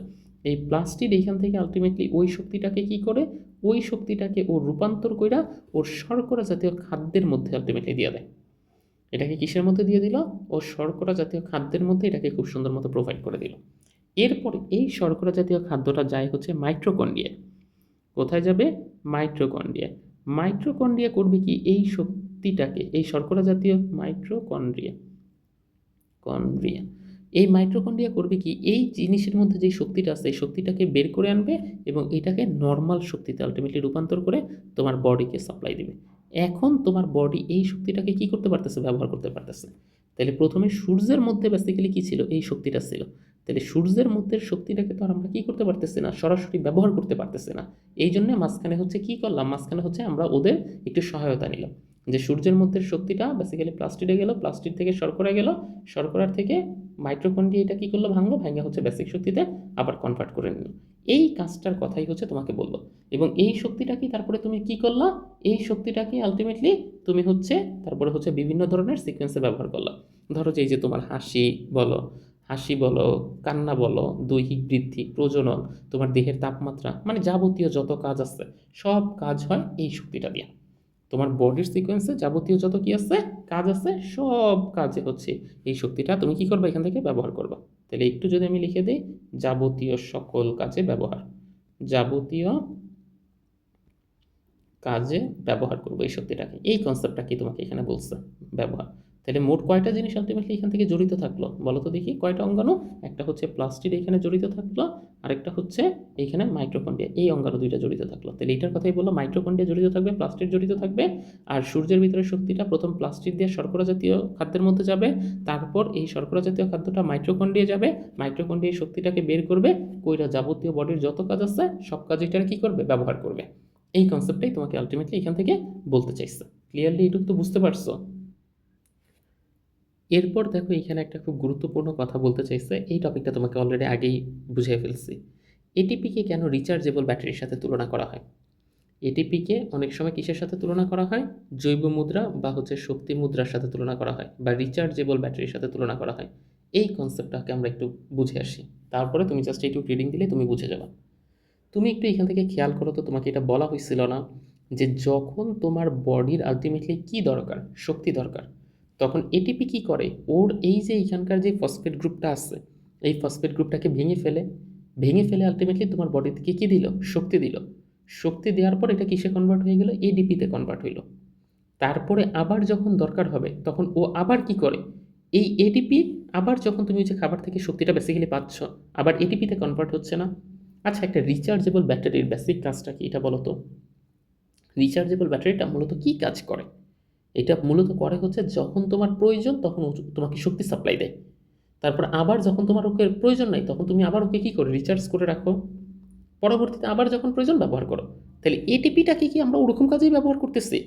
এই প্লাস্টিড এইখান থেকে আলটিমেটলি ওই শক্তিটাকে কি করে? ওই শক্তিটাকে ও রূপান্তর কইরা ওর শর্করা জাতীয় খাদ্যের মধ্যে আলটিমেটলি দিয়ে দেয়। এটাকে কিসের মধ্যে দিয়ে দিল? ও শর্করা জাতীয় খাদ্যের মধ্যে এটাকে খুব সুন্দর মতো প্রোভাইড করে দিল। এরপরে এই শর্করা জাতীয় খাদ্যটা যায় হচ্ছে মাইটোকন্ড্রিয়ায়। কোথায় যাবে? মাইটোকন্ড্রিয়া। মাইটোকন্ড্রিয়া করবে কি? এই শক্তিটাকে, এই শর্করা জাতীয় মাইটোকন্ড্রিয়া কন্ড্রিয়া এই মাইটোকন্ড্রিয়া করবে কি? এই জিনিসের মধ্যে যে শক্তিটা আছে এই শক্তিটাকে বের করে আনবে এবং এটাকে নর্মাল শক্তিতে আলটিমেটলি রূপান্তর করে তোমার বডিকে সাপ্লাই দিবে। এখন তোমার বডি এই শক্তিটাকে কি করতে পারতেছে? ব্যবহার করতে পারতেছে। তাহলে প্রথমে সূর্যের মধ্যে বেসিক্যালি কি ছিল? এই শক্তিটা ছিল। তাহলে সূর্যের মধ্যে শক্তিটাকে তো আর আমরা কি করতে পারতেছি না? সরাসরি ব্যবহার করতে পারতেছি না। এই জন্য মাঝখানে হচ্ছে কি করলাম? মাঝখানে হচ্ছে আমরা ওদের একটু সহায়তা নিলাম। যে সূর্যের মধ্যে শক্তিটা বেসিক্যালি প্লাস্টিডে গেল, প্লাস্টিড থেকে শর্করা গেল, শর্করার থেকে মাইটোকন্ড্রিয়া এটা কী করলো? ভাঙলো, ভাঙে হচ্ছে বেসিক শক্তিতে আবার কনভার্ট করে নিল। এই কাজটার কথাই হচ্ছে তোমাকে বললো। এবং এই শক্তিটা কি তারপরে তুমি কি করলা? এই শক্তিটাকে আলটিমেটলি তুমি হচ্ছে তারপরে হচ্ছে বিভিন্ন ধরনের সিকোয়েন্সে ব্যবহার করলা। ধরো যে এই যে তোমার হাসি বলো, কান্না বলো, দৈহিক বৃদ্ধি, প্রজনন, তোমার দেহের তাপমাত্রা, মানে যাবতীয় যত কাজ আছে সব কাজ হয় এই শক্তিটা দিয়ে। তোমার বডির সিকোয়েন্সে যাবতীয় যত কি আছে কাজ আছে সব কাজে হচ্ছে এই শক্তিটা তুমি কি করবে? এখান থেকে ব্যবহার করবা। তাহলে একটু যদি আমি লিখে দিই, যাবতীয় সকল কাজে ব্যবহার, যাবতীয় কাজে ব্যবহার করবো এই শক্তিটাকে। এই কনসেপ্টটা কি তোমাকে এখানে বলছে? ব্যবহার। তাহলে মোট কয়টা জিনিস আলটিমেটলি এখান থেকে জড়িত থাকলো বলো তো দেখি? কয়টা অঙ্গাণু? একটা হচ্ছে প্লাস্টিড এখানে জড়িত থাকলো, আরেকটা হচ্ছে এইখানে মাইটোকন্ড্রিয়া, এই অঙ্গাণু দুইটা জড়িত থাকলো। তাহলে এইটার কথাই বললো, মাইটোকন্ড্রিয়া জড়িত থাকবে, প্লাস্টিড জড়িত থাকবে। আর সূর্যের ভিতরে শক্তিটা প্রথম প্লাস্টিড দিয়ে শর্করা জাতীয় খাদ্যের মধ্যে যাবে, তারপর এই শর্করা জাতীয় খাদ্যটা মাইটোকন্ড্রিয়া যাবে, মাইটোকন্ড্রিয়া শক্তিটাকে বের করবে, কইরা যাবতীয় বডির যত কাজ আছে সব কাজ এটার কি করবে? ব্যবহার করবে। এই কনসেপ্টটাই তোমাকে আলটিমেটলি এখান থেকে বলতে চাইছে। ক্লিয়ারলি এটুকু তো বুঝতে পারছো? এরপর দেখো এখানে একটা খুব গুরুত্বপূর্ণ কথা বলতে চাইছে। এই টপিকটা তোমাকে অলরেডি আগেই বুঝিয়ে ফেলছি। এটিপিকে কেন রিচার্জেবল ব্যাটারির সাথে তুলনা করা হয়? এটিপিকে অনেক সময় কিসের সাথে তুলনা করা হয়? জৈব মুদ্রা বা হচ্ছে শক্তি মুদ্রার সাথে তুলনা করা হয়, বা রিচার্জেবল ব্যাটারির সাথে তুলনা করা হয়। এই কনসেপ্টটাকে আমরা একটু বুঝে আসি, তারপরে তুমি জাস্ট একটু রিডিং দিলে তুমি বুঝে যাবে। তুমি একটু এখান থেকে খেয়াল করো তো, তোমাকে এটা বলা হয়েছিল না যে যখন তোমার বডির আলটিমেটলি কি দরকার? শক্তি দরকার। তখন এটিপি কি করে? ওর এই যে এখানকার যে ফসফেট গ্রুপটা আছে এই ফসফেট গ্রুপটাকে ভেঙে ফেলে আলটিমেটলি তোমার বডিতে কি দিল? শক্তি দিল। শক্তি দেওয়ার পর এটা কিসে কনভার্ট হয়ে গেল? এডিপিতে কনভার্ট হইল। তারপরে আবার যখন দরকার হবে তখন ও আবার কি করে? এই এটিপি আবার যখন তুমি যে খাবার থেকে শক্তিটা বেসিক্যালি পাচ্ছ আবার এটিপিতে কনভার্ট হচ্ছে না? আচ্ছা, একটা রিচার্জেবল ব্যাটারির বেসিক কাজটা কি এটা বলো তো? রিচার্জেবল ব্যাটারিটা মূলত কি কাজ করে? এটা মূলত করে হচ্ছে যখন তোমার প্রয়োজন তখন তোমাকে শক্তি সাপ্লাই দেয়। তারপর আবার যখন তোমার ওকে প্রয়োজন নাই তখন তুমি আবার ওকে কী করো? রিচার্জ করে রাখো। পরবর্তীতে আবার যখন প্রয়োজন ব্যবহার করো। তাহলে এটিপিটাকে কি আমরা ওরকম কাজেই ব্যবহার করতেছি?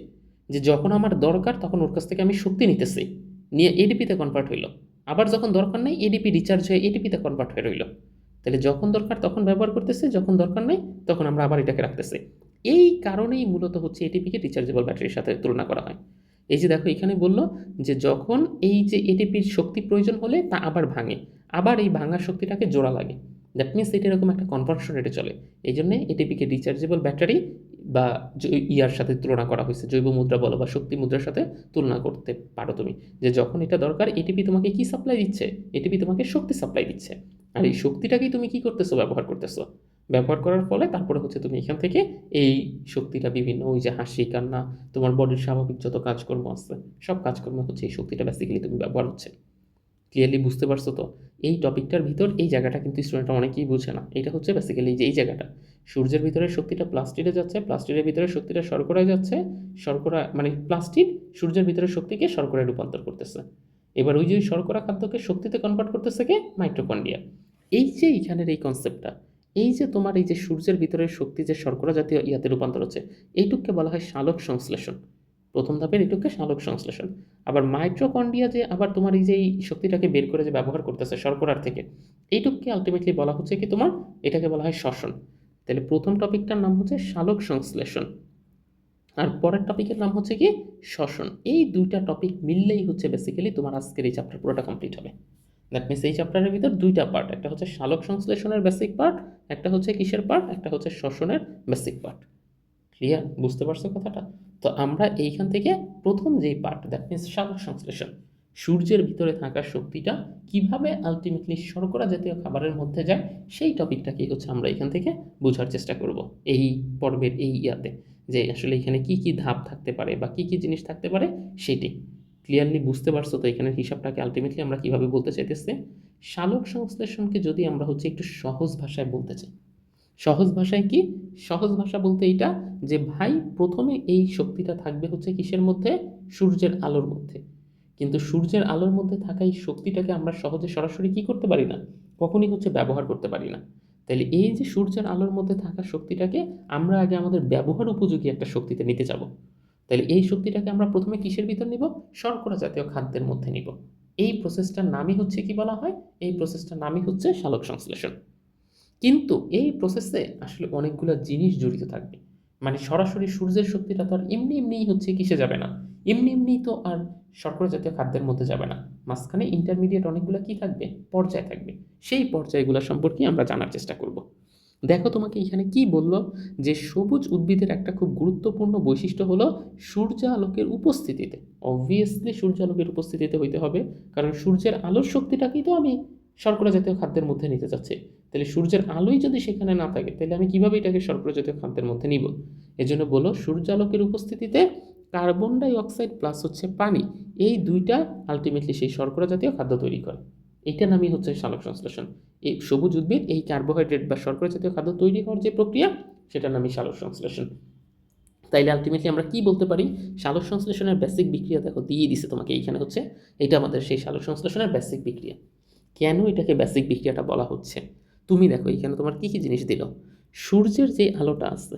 যে যখন আমার দরকার তখন ওর কাছ থেকে আমি শক্তি নিতেছি, নিয়ে এডিপিতে কনভার্ট হইলো, আবার যখন দরকার নেই এডিপি রিচার্জ হয়ে এটিপিতে কনভার্ট হয়ে রইল। তাহলে যখন দরকার তখন ব্যবহার করতেছে, যখন দরকার নেই তখন আমরা আবার এটাকে রাখতেছি। এই কারণেই মূলত হচ্ছে এটিপিকে রিচার্জেবল ব্যাটারির সাথে তুলনা করা হয়। এই যে দেখো এখানে বললো যে যখন এই যে এটিপির শক্তি প্রয়োজন হলে তা আবার ভাঙে, আবার এই ভাঙা শক্তিটাকে জোড়া লাগে, দ্যাট মিনস এটা এরকম একটা কনভার্সন রেটে চলে। এই জন্যে এটিপিকে রিচার্জেবল ব্যাটারি বা ইয়ার সাথে তুলনা করা হয়েছে, জৈব মুদ্রা বলো বা শক্তি মুদ্রার সাথে তুলনা করতে পারো তুমি, যে যখন এটা দরকার এটিপি তোমাকে কি সাপ্লাই দিচ্ছে, এটিপি তোমাকে শক্তি সাপ্লাই দিচ্ছে, আর এই শক্তিটাকেই তুমি কি করতেছো, ব্যবহার করতেছো। ব্যবহার করার ফলে তারপরে হচ্ছে তুমি এখান থেকে এই শক্তিটা বিভিন্ন ওই যে হাসি কান্না তোমার বডির স্বাভাবিক যত কাজকর্ম আছে সব কাজকর্ম হচ্ছে এই শক্তিটা বেসিক্যালি তুমি ব্যবহার হচ্ছে। ক্লিয়ারলি বুঝতে পারছো তো? এই টপিকটার ভিতর এই জায়গাটা কিন্তু স্টুডেন্টরা অনেকেই বুঝে না। এটা হচ্ছে বেসিক্যালি যে এই জায়গাটা সূর্যের ভিতরে শক্তিটা প্লাস্টিডে যাচ্ছে, প্লাস্টিডের ভিতরে শক্তিটা শর্করায় যাচ্ছে, শর্করা মানে প্লাস্টিড সূর্যের ভিতরে শক্তিকে শর্করায় রূপান্তর করতেছে। এবার ওই যে শর্করা খাদ্যকে শক্তিতে কনভার্ট করতেছে কে, মাইটোকন্ড্রিয়া। এই যে এখানের এই কনসেপ্টটা, এই যে তোমার এই যে সূর্যের ভিতরের শক্তি যে শর্করা জাতীয় ইয়াতে রূপান্তর হচ্ছে, এইটুককে বলা হয় সালোক সংশ্লেষণ। প্রথম ধাপের এইটুককে সালোক সংশ্লেষণ। আবার মাইটোকন্ড্রিয়া যে আবার তোমার এই যে এই শক্তিটাকে বের করে যে ব্যবহার করতেছে শর্করার থেকে, এইটুককে আলটিমেটলি বলা হচ্ছে কি তোমার, এটাকে বলা হয় শ্বসন। তাহলে প্রথম টপিকটার নাম হচ্ছে সালোক সংশ্লেষণ, আর পরের টপিকের নাম হচ্ছে কি শ্বসন। এই দুইটা টপিক মিললেই হচ্ছে বেসিক্যালি তোমার আজকের এই চ্যাপ্টার পুরোটা কমপ্লিট হবে। দ্যাট মিনস এই চ্যাপ্টারের ভিতর দুইটা পার্ট, একটা হচ্ছে সালোক সংশ্লেষণের বেসিক পার্ট, একটা হচ্ছে কিসের পার্ট, একটা হচ্ছে শ্বসনের বেসিক পার্ট। ক্লিয়ার? বুঝতে পারছো কথাটা? তো আমরা এইখান থেকে প্রথম যেই পার্ট, দ্যাট মিনস সালোক সংশ্লেষণ, সূর্যের ভিতরে থাকা শক্তিটা কিভাবে আলটিমেটলি শর্করা জাতীয় খাবারের মধ্যে যায়, সেই টপিকটাকেই হচ্ছে আমরা এখান থেকে বোঝার চেষ্টা করব এই পর্বের এই ইয়াতে, যে আসলে এখানে কি কি ধাপ থাকতে পারে বা কি কি জিনিস থাকতে পারে সেটি। ক্লিয়ারলি বুঝতে পারছো তো এখানে হিসাবটাকে আলটিমেটলি আমরা কিভাবে বলতে চাইতেছি? সালোক সংশ্লেষণকে যদি আমরা হচ্ছে একটু সহজ ভাষায় বলতে চাই, সহজ ভাষায় কি, সহজ ভাষা বলতে এইটা যে ভাই প্রথমে এই শক্তিটা থাকবে হচ্ছে কিসের মধ্যে, সূর্যের আলোর মধ্যে। কিন্তু সূর্যের আলোর মধ্যে থাকা এই শক্তিটাকে আমরা সহজে সরাসরি কি করতে পারি না, কখনই হচ্ছে ব্যবহার করতে পারি না। তাহলে এই যে সূর্যের আলোর মধ্যে থাকা শক্তিটাকে আমরা আগে আমাদের ব্যবহার উপযোগী একটা শক্তিতে নিতে যাব। তাহলে এই শক্তিটাকে আমরা প্রথমে কিসের ভিতর নিব, শর্করা জাতীয় খাদ্যের মধ্যে নিব। এই প্রসেসটার নামই হচ্ছে কি বলা হয়, এই প্রসেসটার নামই হচ্ছে সালোক সংশ্লেষণ। কিন্তু এই প্রসেসে আসলে অনেকগুলো জিনিস জড়িত থাকবে, মানে সরাসরি সূর্যের শক্তিটা তো আর এমনি এমনিই হচ্ছে কিসে যাবে না, এমনি এমনিই তো আর শর্করা জাতীয় খাদ্যের মধ্যে যাবে না। মাঝখানে ইন্টারমিডিয়েট অনেকগুলো কি থাকবে, পর্যায় থাকবে। সেই পর্যায়গুলো সম্পর্কে আমরা জানার চেষ্টা করব। দেখো তোমাকে এখানে কি বলল, যে সবুজ উদ্ভিদের একটা খুব গুরুত্বপূর্ণ বৈশিষ্ট্য হলো সূর্যালোকের উপস্থিতিতে। অবভিয়াসলি সূর্যালোকের উপস্থিতিতে হইতে হবে, কারণ সূর্যের আলোর শক্তিটাকেই তো আমি শর্করা জাতীয় খাদ্যের মধ্যে নিতে চাচ্ছি। তাহলে সূর্যের আলোই যদি সেখানে না থাকে তাহলে আমি কিভাবে এটাকে শর্করা জাতীয় খাদ্যের মধ্যে নিব? এজন্য বলো সূর্যালোকের উপস্থিতিতে কার্বন ডাই অক্সাইড প্লাস হচ্ছে পানি, এই দুইটা আলটিমেটলি সেই শর্করা জাতীয় খাদ্য তৈরি করে। এইটা নামই হচ্ছে সালোক সংশ্লেষণ। এই সবুজ উদ্ভিদ এই কার্বোহাইড্রেট বা শর্করা জাতীয় খাদ্য তৈরি হওয়ার যে প্রক্রিয়া, সেটার নামই সালোক সংশ্লেষণ। তাইলে আলটিমেটলি আমরা কি বলতে পারি, সালোক সংশ্লেষণের বেসিক বিক্রিয়া দেখো দিয়ে দিছে তোমাকে, এইখানে হচ্ছে এটা আমাদের সেই সালোক সংশ্লেষণের বেসিক বিক্রিয়া। কেন এটাকে বেসিক বিক্রিয়াটা বলা হচ্ছে, তুমি দেখো এখানে তোমার কী কী জিনিস দিল। সূর্যের যে আলোটা আছে,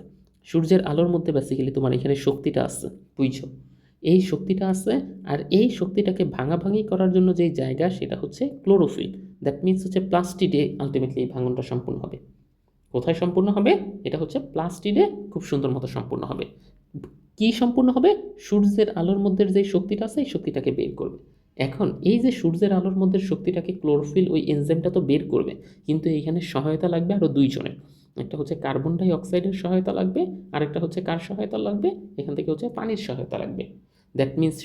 সূর্যের আলোর মধ্যে বেসিক্যালি তোমার এখানে শক্তিটা আছে, বুঝছো? এই শক্তিটা আছে, আর এই শক্তিটাকে ভাঙাভাঙি করার জন্য যেই জায়গা সেটা হচ্ছে ক্লোরোফিল। দ্যাট মিনস হচ্ছে প্লাস্টিডে আলটিমেটলি এই ভাঙনটা সম্পূর্ণ হবে। কোথায় সম্পূর্ণ হবে? এটা হচ্ছে প্লাস্টিডে খুব সুন্দর মতো সম্পূর্ণ হবে। কি সম্পূর্ণ হবে? সূর্যের আলোর মধ্যে যে শক্তিটা আছে এই শক্তিটাকে বের করবে। এখন এই যে সূর্যের আলোর মধ্যে শক্তিটাকে ক্লোরোফিল ওই এনজাইমটা তো বের করবে, কিন্তু এইখানে সহায়তা লাগবে আরও দুইজনের। একটা হচ্ছে কার্বন ডাই অক্সাইডের সহায়তা লাগবে, আরেকটা হচ্ছে কার সহায়তা লাগবে, এখান থেকে হচ্ছে পানির সহায়তা লাগবে। দ্যাট মিনস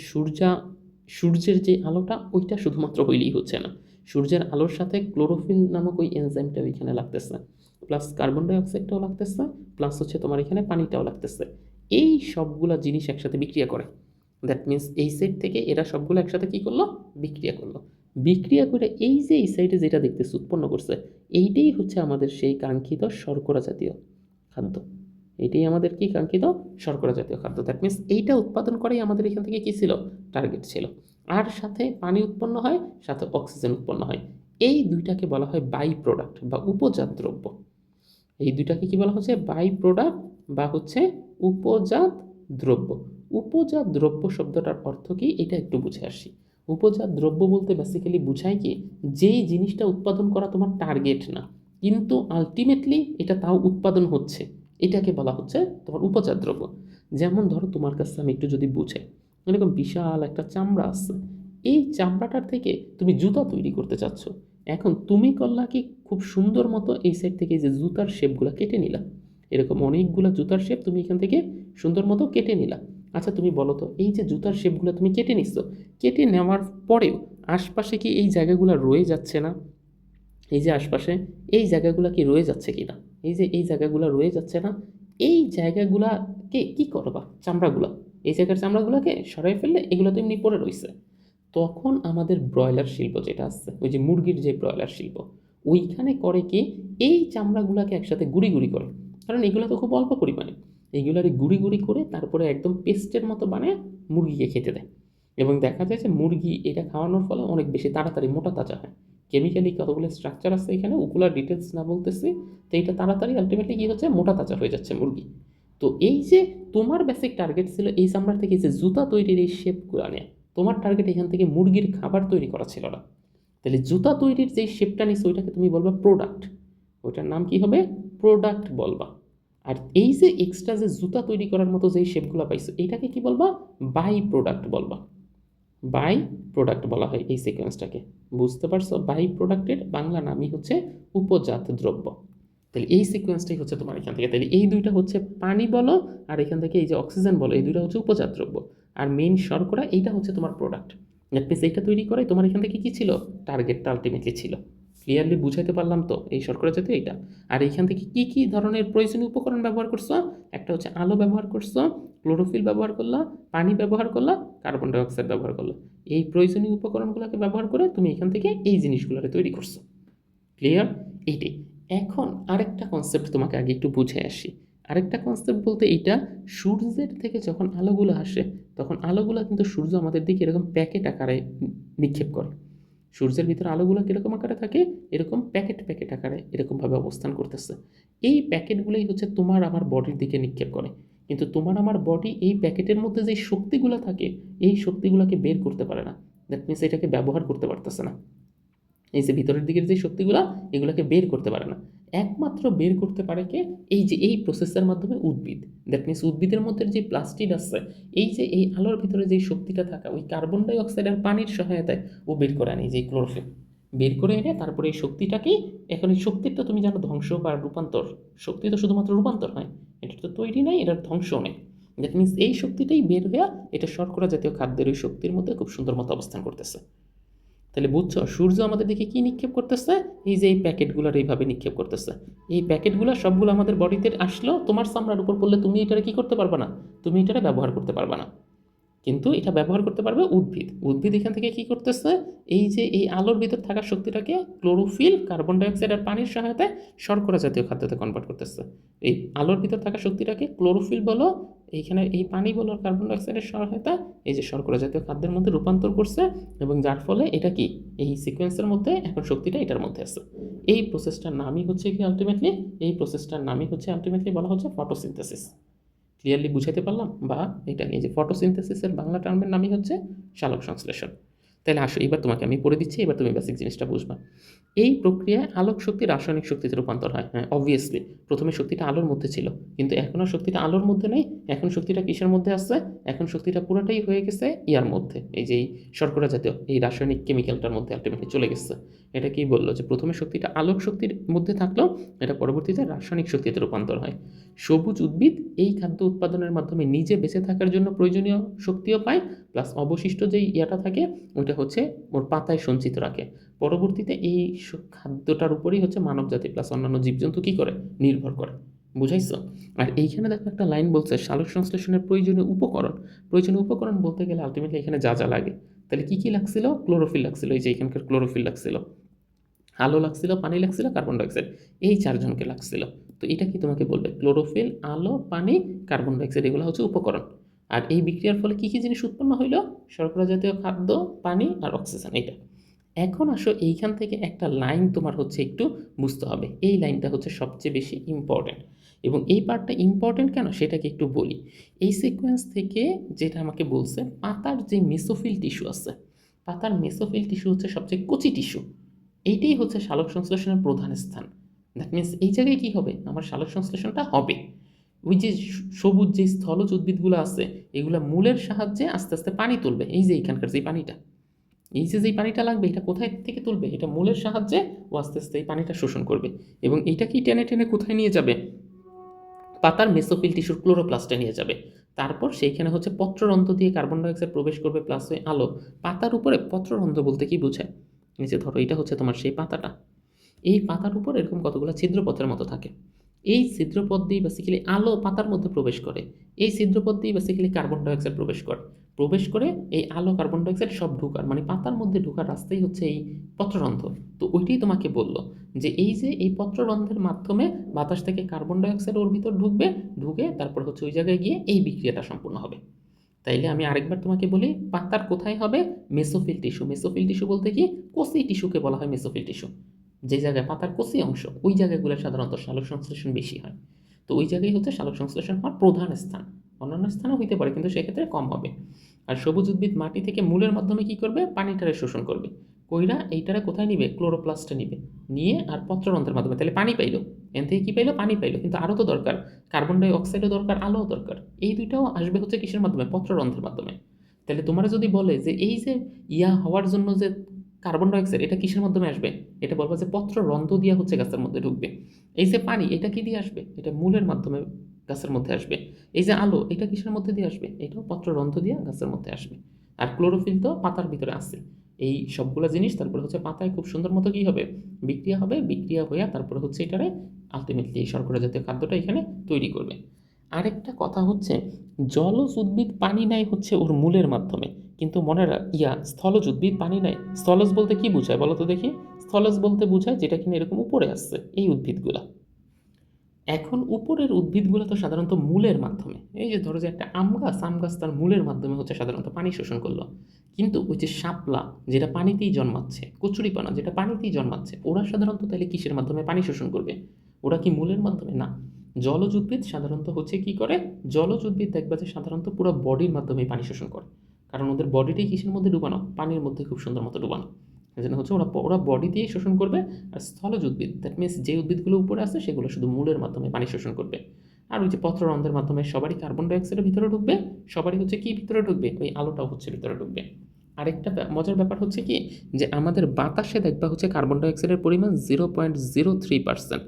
সূর্যের যে আলোটা ওইটা শুধুমাত্র হইলেই হচ্ছে না, সূর্যের আলোর সাথে ক্লোরোফিল নামক ওই এনজাইমটা ওইখানে লাগতেছে, প্লাস কার্বন ডাই অক্সাইডটাও লাগতেছে, প্লাস হচ্ছে তোমার এখানে পানিটাও লাগতেছে। এই সবগুলা জিনিস একসাথে বিক্রিয়া করে। দ্যাট মিনস এই সাইড থেকে এরা সবগুলো একসাথে কী করলো, বিক্রিয়া করলো। বিক্রিয়া করে এই যে এই সাইডে যেটা দেখতেছে উৎপন্ন করছে, এইটাই হচ্ছে আমাদের সেই কাঙ্ক্ষিত শর্করা জাতীয় খাদ্য। এটাই আমাদের কি কাঙ্ক্ষিত শর্করা জাতীয় খাদ্য। দ্যাট মিনস এইটা উৎপাদন করাই আমাদের এখান থেকে কী ছিল, টার্গেট ছিল। আর সাথে পানি উৎপন্ন হয়, সাথে অক্সিজেন উৎপন্ন হয়। এই দুইটাকে বলা হয় বাই প্রোডাক্ট বা উপজাত দ্রব্য। এই দুইটাকে কি বলা হচ্ছে, বাই প্রোডাক্ট বা হচ্ছে উপজাত দ্রব্য। উপজাত দ্রব্য শব্দটার অর্থ কি এটা একটু বুঝে আসি। উপজাত দ্রব্য বলতে বেসিক্যালি বোঝায় কি, যেই জিনিসটা উৎপাদন করা তোমার টার্গেট না, কিন্তু আলটিমেটলি এটা তাও উৎপাদন হচ্ছে, এটাকে বলা হচ্ছে তোমার উপজাত দ্রব্য। যেমন ধরো তোমার কাছে আমি একটু যদি বুঝাই, এরকম বিশাল একটা চামড়া আছে, এই চামড়াটার থেকে তুমি জুতা তৈরি করতে চাচ্ছ। এখন তুমি করলা কি, খুব সুন্দর মতো এই সাইড থেকে যে জুতার শেপগুলো কেটে নিলা, এরকম অনেকগুলো জুতার শেপ তুমি এখান থেকে সুন্দর মতো কেটে নিলা। আচ্ছা তুমি বলো তো, এই যে জুতার শেপগুলো তুমি কেটে নিচ্ছ, কেটে নেওয়ার পরেও আশপাশে কি এই জায়গাগুলো রয়ে যাচ্ছে না? এই যে আশপাশে এই জায়গাগুলো কি রয়ে যাচ্ছে কি না? এই যে এই জায়গাগুলো রয়ে যাচ্ছে না? এই জায়গাগুলাকে কি করবা? চামড়াগুলো, এই জায়গার চামড়াগুলোকে সরাই ফেললে এগুলো তো এমনি পড়ে রয়েছে। তখন আমাদের ব্রয়লার শিল্প যেটা আছে, ওই যে মুরগির যে ব্রয়লার শিল্প, ওইখানে করে কি, এই চামড়াগুলোকে একসাথে গুঁড়ি গুঁড়ি করে, কারণ এগুলো তো খুব অল্প পরিমাণে, এইগুলারে গুঁড়ি গুঁড়ি করে তারপরে একদম পেস্টের মতো বানিয়ে মুরগিকে খেতে দেয়। এবং দেখা যায় যে মুরগি এটা খাওয়ানোর ফলে অনেক বেশি তাড়াতাড়ি মোটা তাজা হয়। কেমিক্যালি কতগুলো স্ট্রাকচার আছে এখানে, ওগুলোর ডিটেলস না বলতেছি, তো এটা তাড়াতাড়ি আলটিমেটলি কী হচ্ছে, মোটা তাজা হয়ে যাচ্ছে মুরগি। তো এই যে তোমার বেসিক টার্গেট ছিল এই চামড়ার থেকে যে জুতা তৈরির এই শেপগুলো আনে, তোমার টার্গেট এখান থেকে মুরগির খাবার তৈরি করা ছিল না। তাহলে জুতা তৈরির যে শেপটা নিচ্ছে ওইটাকে তুমি বলবা প্রোডাক্ট, ওইটার নাম কি হবে, প্রোডাক্ট বলবা। আর এই যে এক্সট্রা যে জুতা তৈরি করার মতো যেই শেপগুলো পাইছো এটাকে কি বলবা, বাই প্রোডাক্ট বলবা। বাই প্রোডাক্ট বলা হয় এই সিকোয়েন্সটাকে, বুঝতে পারছো? বাই প্রোডাক্টের বাংলা নামই হচ্ছে উপজাত দ্রব্য। তাহলে এই সিকোয়েন্সটাই হচ্ছে তোমার এখান থেকে, তাহলে এই দুইটা হচ্ছে পানি বলো আর এখান থেকে এই যে অক্সিজেন বলো, এই দুইটা হচ্ছে উপজাত দ্রব্য। আর মেইন শর্করা এইটা হচ্ছে তোমার প্রোডাক্ট। দ্যাট মিনস এইটা তৈরি করে তোমার এখান থেকে কী ছিল, টার্গেটটা আলটিমেটলি ছিল। ক্লিয়ারলি বুঝাইতে পারলাম তো এই শর্করা জাতীয় এইটা। আর এইখান থেকে কী কী ধরনের প্রয়োজনীয় উপকরণ ব্যবহার করছো, একটা হচ্ছে আলো ব্যবহার করছো, ক্লোরোফিল ব্যবহার করলা, পানি ব্যবহার করলা, কার্বন ডাইঅক্সাইড ব্যবহার করলা। এই প্রয়োজনীয় উপকরণগুলোকে ব্যবহার করে তুমি এখান থেকে এই জিনিসগুলোকে তৈরি করছো। ক্লিয়ার? এইটাই। এখন আরেকটা কনসেপ্ট তোমাকে আগে একটু বুঝে আসি। আরেকটা কনসেপ্ট বলতে এইটা, সূর্যের থেকে যখন আলোগুলো আসে তখন আলোগুলো কিন্তু সূর্য আমাদের দিকে এরকম প্যাকেট আকারে নিক্ষেপ করে। সূর্যের ভিতরে আলোগুলো কীরকম আকারে থাকে, এরকম প্যাকেট প্যাকেট আকারে এরকমভাবে অবস্থান করতেছে। এই প্যাকেটগুলোই হচ্ছে তোমার আমার বডির দিকে নিক্ষেপ করে, কিন্তু তোমার আমার বডি এই প্যাকেটের মধ্যে যে শক্তিগুলো থাকে এই শক্তিগুলোকে বের করতে পারে না। দ্যাট মিনস এটাকে ব্যবহার করতে পারতেছে না। এই যে ভিতরের দিকের যে শক্তিগুলো, এগুলোকে বের করতে পারে না। একমাত্র বের করতে পারে কে, এই যে এই প্রসেসের মাধ্যমে উদ্ভিদ। দ্যাট মিনস উদ্ভিদের মধ্যে যে প্লাস্টিড আছে, এই যে এই আলোর ভিতরে যে শক্তিটা থাকা, ওই কার্বন ডাই অক্সাইড আর পানির সহায়তায় ও বের করে আনে, যে ক্লোরোফিল বের করে এনে তারপরে এই শক্তিটাকেই, এখন এই শক্তির তো তুমি জানো ধ্বংস বা রূপান্তর, শক্তি তো শুধুমাত্র রূপান্তর হয়, এটা তো তৈরি নাই, এটার ধ্বংসও নেই। দ্যাট মিনস এই শক্তিটাই বের হয়ে এটা শর্করা জাতীয় খাদ্যের ওই শক্তির মধ্যে খুব সুন্দর মতো অবস্থান করতেছে। তাহলে বুঝছো, সূর্য আমাদের দিকে কি নিক্ষেপ করতেছে, এই যে এই প্যাকেটগুলোর এইভাবে নিক্ষেপ করতেছে। এই প্যাকেটগুলো সবগুলো আমাদের বডিতে আসলো, তোমার চামড়ার উপর পড়লে তুমি এটারে কি করতে পারবে না, তুমি এটারে ব্যবহার করতে পারবে না। কিন্তু এটা ব্যবহার করতে পারবে উদ্ভিদ। উদ্ভিদ এখান থেকে কি করতেছে, এই যে এই আলোর ভিতর থাকা শক্তিটাকে ক্লোরোফিল, কার্বন ডাইঅক্সাইড আর পানির সহায়তায় শর্করা জাতীয় খাদ্যতে কনভার্ট করতেছে। এই আলোর ভিতর থাকা শক্তিটাকে ক্লোরোফিল বলো, এইখানে এই পানি বলো, কার্বন ডাইঅক্সাইডের সহায়তায় এই যে শর্করা জাতীয় খাদ্যের মধ্যে রূপান্তর করছে, এবং যার ফলে এটা কি, এই সিকোয়েন্সের মধ্যে এখন শক্তিটা এটার মধ্যে আছে। এই প্রসেসটার নামই হচ্ছে কি আলটিমেটলি, এই প্রসেসটার নামই হচ্ছে আলটিমেটলি বলা হচ্ছে ফটোসিনথেসিস। ক্লিয়ারলি বুঝাতে পারলাম? বা এটা এই যে ফটোসিনথেসিসের বাংলা টার্মের নামই হচ্ছে সালোক সংশ্লেষণ। তাহলে আসো এবার তোমাকে আমি পড়ে দিচ্ছি, এবার তুমি বেসিক জিনিসটা বুঝবা। এই প্রক্রিয়ায় আলোক শক্তি রাসায়নিক শক্তিতে রূপান্তর হয়। হ্যাঁ, অবভিয়াসলি প্রথমে শক্তিটা আলোর মধ্যে ছিল, কিন্তু এখন আর শক্তিটা আলোর মধ্যে নেই, এখন শক্তিটা কিসের মধ্যে আসছে, এখন শক্তিটা পুরোটাই হয়ে গেছে ইয়ার মধ্যে, এই যে এই শর্করা জাতীয় এই রাসায়নিক কেমিক্যালটার মধ্যে আলটিমেটলি চলে গেছে। এটা কি বললো, যে প্রথমে শক্তিটা আলোক শক্তির মধ্যে থাকলেও এটা পরবর্তীতে রাসায়নিক শক্তিতে রূপান্তর হয়। সবুজ উদ্ভিদ এই খাদ্য উৎপাদনের মাধ্যমে নিজে বেঁচে থাকার জন্য প্রয়োজনীয় শক্তিও পায়, প্লাস অবশিষ্ট যেই ইয়াটা থাকে ওইটা হচ্ছে ওর পাতায় সঞ্চিত রাখে। পরবর্তীতে এই খাদ্যটার উপরেই হচ্ছে মানবজাতি প্লাস অন্যান্য জীবজন্তু কী করে, নির্ভর করে। বুঝাইছো? আর এইখানে দেখো একটা লাইন বলছে সালোক সংশ্লেষণের প্রয়োজনীয় উপকরণ। প্রয়োজনীয় উপকরণ বলতে গেলে আলটিমেটলি এখানে যা যা লাগে, তাহলে কী কী লাগছিল, ক্লোরোফিল লাগছিল, এই যে এখানকার ক্লোরোফিল লাগছিল, আলো লাগছিল, পানি লাগছিল, কার্বন ডাইঅক্সাইড, এই চারজনকে লাগছিল। তো এটা কি তোমাকে বলবে, ক্লোরোফিল, আলো, পানি, কার্বন ডাইঅক্সাইড, এগুলো হচ্ছে উপকরণ। আর এই বিক্রিয়ার ফলে কী কী জিনিস উৎপন্ন হইল, শর্করা জাতীয় খাদ্য, পানি আর অক্সিজেন। এইটা এখন আসো এইখান থেকে একটা লাইন তোমার হচ্ছে একটু বুঝতে হবে, এই লাইনটা হচ্ছে সবচেয়ে বেশি ইম্পর্টেন্ট। এবং এই পার্টটা ইম্পর্টেন্ট কেন সেটাকে একটু বলি। এই সিকোয়েন্স থেকে যেটা আমাকে বলছে, পাতার যে মেসোফিল টিস্যু আছে, পাতার মেসোফিল টিস্যু হচ্ছে সবচেয়ে কচি টিস্যু, এইটাই হচ্ছে সালোক সংশ্লেষণের প্রধান স্থান। দ্যাট মিনস এই জায়গায় কী হবে, আমার সালোক সংশ্লেষণটা হবে। ওই যে সবুজ যে স্থলজ উদ্ভিদগুলো আছে, এগুলো মূলের সাহায্যে আস্তে আস্তে পানি তুলবে। এই যে এইখানকার যে পানিটা, এই যে যেই পানিটা লাগবে, এটা কোথায় থেকে তুলবে, এটা মূলের সাহায্যে ও আস্তে আস্তে এই পানিটা শোষণ করবে এবং এটা কি টেনে টেনে কোথায় নিয়ে যাবে, পাতার মেসোফিল টিস্যুর ক্লোরোপ্লাস্টে নিয়ে যাবে। তারপর সেইখানে হচ্ছে পত্ররন্ধ্র দিয়ে কার্বন ডাইঅক্সাইড প্রবেশ করবে, প্লাস ওই আলো। পাতার উপরে পত্ররন্ধ্র বলতে কি বোঝায়, এই যে ধরো এটা হচ্ছে তোমার সেই পাতাটা, এই পাতার উপর এরকম কতগুলো ছিদ্রপথের মতো থাকে। এই ছিদ্রপথ দিয়ে বেসিক্যালি আলো পাতার মধ্যে প্রবেশ করে, এই ছিদ্রপথ দিয়ে বেসিক্যালি কার্বন ডাইঅক্সাইড প্রবেশ করে এই আলো কার্বন ডাইঅক্সাইড সব ঢুকার, মানে পাতার মধ্যে ঢোকার রাস্তাই হচ্ছে এই পত্ররন্ধ্র। তো ওইটাই তোমাকে বললো যে এই যে এই পত্ররন্ধ্রের মাধ্যমে বাতাস থেকে কার্বন ডাইঅক্সাইড ওর ভিতর ঢুকে তারপর হচ্ছে ওই জায়গায় গিয়ে এই বিক্রিয়াটা সম্পূর্ণ হবে। তাইলে আমি আরেকবার তোমাকে বলি, পাতার কোথায় হবে, মেসোফিল টিস্যু। মেসোফিল টিস্যু বলতে কি, কসি টিস্যুকে বলা হয় মেসোফিল টিস্যু। যে জায়গায় পাতার কচি অংশ, ওই জায়গাগুলো সাধারণত সালোক সংশ্লেষণ বেশি হয়। তো ওই জায়গায় হচ্ছে সালোক সংশ্লেষণ হওয়ার প্রধান স্থান। অন্যান্য স্থানও হইতে পারে, কিন্তু সেক্ষেত্রে কম হবে। আর সবুজ উদ্ভিদ মাটি থেকে মূলের মাধ্যমে কি করবে, পানিটারে শোষণ করবে। কইরা এইটারে কোথায় নিবে, ক্লোরোপ্লাস্টে নিয়ে আর পত্ররন্ধ্রের মাধ্যমে, তাহলে পানি পাইলো, এন থেকে কি পাইলো, পানি পাইলো। কিন্তু আরও তো দরকার, কার্বন ডাই অক্সাইডও দরকার, আলোও দরকার। এই দুইটাও আসবে হচ্ছে কিসের মাধ্যমে, পত্ররন্ধ্রের মাধ্যমে। তাহলে তোমরা যদি বলে যে এই যে হওয়ার জন্য যে কার্বন ডাইঅক্সাইড, এটা কিসের মাধ্যমে আসবে, এটা বলবো যে পত্ররন্ধ্র দিয়ে হচ্ছে গাছের মধ্যে ঢুকবে। এই যে পানি, এটা কি দিয়ে আসবে, এটা মূলের মাধ্যমে গাছের মধ্যে আসবে। এই যে আলো, এটা কিসের মধ্যে দিয়ে আসবে, এটাও পত্ররন্ধ্র দিয়ে গাছের মধ্যে আসবে। আর ক্লোরোফিল তো পাতার ভিতরে আছে। এই সবগুলো জিনিস তারপরে হচ্ছে পাতায় খুব সুন্দর মতো কি হবে, বিক্রিয়া হইয়া তারপরে হচ্ছে এটারে আলটিমেটলি এই শর্করা জাতীয় খাদ্যটা এখানে তৈরি করবে। আরেকটা কথা হচ্ছে, জলজ উদ্ভিদ পানি নেয় হচ্ছে ওর মূলের মাধ্যমে, কিন্তু মনে স্থলজ উদ্ভিদ পানি নেয়। স্থলজ বলতে কি বোঝায় বলো তো দেখি, স্থলজ বলতে বোঝায় যেটা কিনা এরকম উপরে আসছে, এই উদ্ভিদগুলা। এখন উপরের উদ্ভিদগুলো তো সাধারণত মূলের মাধ্যমে, এই যে ধরো যে একটা আম গাছ তার মূলের মাধ্যমে হচ্ছে সাধারণত পানি শোষণ করলো। কিন্তু ওই যে শাপলা যেটা পানিতেই জন্মাচ্ছে, কচুরিপানা যেটা পানিতেই জন্মাচ্ছে, ওরা সাধারণত তাহলে কিসের মাধ্যমে পানি শোষণ করবে, ওরা কি মূলের মাধ্যমে না। জলজ উদ্ভিদ সাধারণত হচ্ছে কি করে, জলজ উদ্ভিদ দেখবা যে সাধারণত পুরো বডির মাধ্যমে পানি শোষণ করে, কারণ ওদের বডিটাই কিসের মধ্যে ডুবানো, পানির মধ্যে খুব সুন্দর মতো ডুবানো। এই জন্য হচ্ছে ওরা বডি দিয়েই শোষণ করবে। আর স্থলজ উদ্ভিদ, দ্যাট মিনস যে উদ্ভিদগুলো উপরে আছে সেগুলো শুধু মূলের মাধ্যমে পানি শোষণ করবে। আর ওই যে পত্ররন্ধ্রের মাধ্যমে সবারই কার্বন ডাইঅক্সাইডের ভিতরে ঢুকবে, সবারই হচ্ছে কি ভিতরে ঢুকবে, ওই আলোটাও হচ্ছে ভিতরে ঢুকবে। আরেকটা মজার ব্যাপার হচ্ছে কি, যে আমাদের বাতাসে দেখবা হচ্ছে কার্বন ডাইঅক্সাইডের পরিমাণ 0.03%,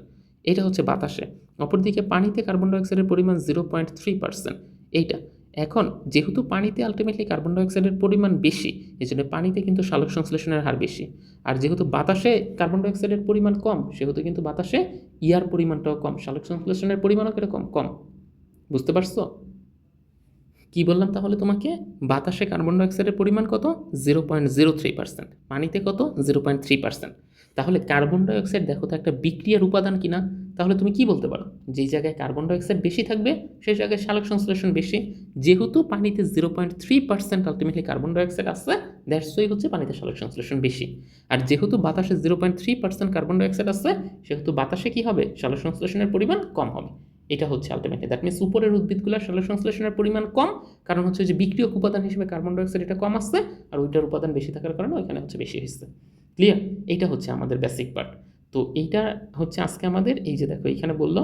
এটা হচ্ছে বাতাসে। অপরদিকে পানিতে কার্বন ডাইঅক্সাইডের পরিমাণ 0.3%। এইটা এখন যেহেতু পানিতে আলটিমেটলি কার্বন ডাইঅক্সাইডের পরিমাণ বেশি, এই জন্য পানিতে কিন্তু সালোক সংশ্লেষণের হার বেশি। আর যেহেতু বাতাসে কার্বন ডাইঅক্সাইডের পরিমাণ কম, সেহেতু কিন্তু বাতাসে ইয়ার পরিমাণটাও কম, সালোক সংশ্লেষণের পরিমাণও কিরকম কম। বুঝতে পারছো কি বললাম তাহলে তোমাকে, বাতাসে কার্বন ডাইঅক্সাইডের পরিমাণ কত, 0.03%, পানিতে কত, 0.3%। তাহলে কার্বন ডাইঅক্সাইড দেখো তো একটা বিক্রিয়ার উপাদান কিনা, তাহলে তুমি কি বলতে পারো, যেই জায়গায় কার্বন ডাইঅক্সাইড বেশি থাকবে সেই জায়গায় সালোক সংশ্লেষণ বেশি। যেহেতু পানিতে 0.3% আলটিমেটলি কার্বন ডাইঅক্সাইড আছে, দ্যাটস ওয়াই হচ্ছে পানিতে সালোক সংশ্লেষণ বেশি। আর যেহেতু বাতাসে 0.3% কার্বন ডাইঅক্সাইড আছে, সেহেতু বাতাসে কি হবে, সালোক সংশ্লেষণের পরিমাণ কম হবে। এটা হচ্ছে আলটিমেটলি, দ্যাট মিনস উপরের উদ্ভিদগুলোর সালোক সংশ্লেষণের পরিমাণ কম, কারণ হচ্ছে যে বিক্রিয়ক উপাদান হিসেবে কার্বন ডাইঅক্সাইড এটা কম আসছে, আর ওইটার উপাদান বেশি থাকার কারণে ওইখানে হচ্ছে বেশি হচ্ছে। ক্লিয়ার, এইটা হচ্ছে আমাদের বেসিক পার্ট। তো এইটা হচ্ছে আজকে আমাদের, এই যে দেখো এখানে বললো,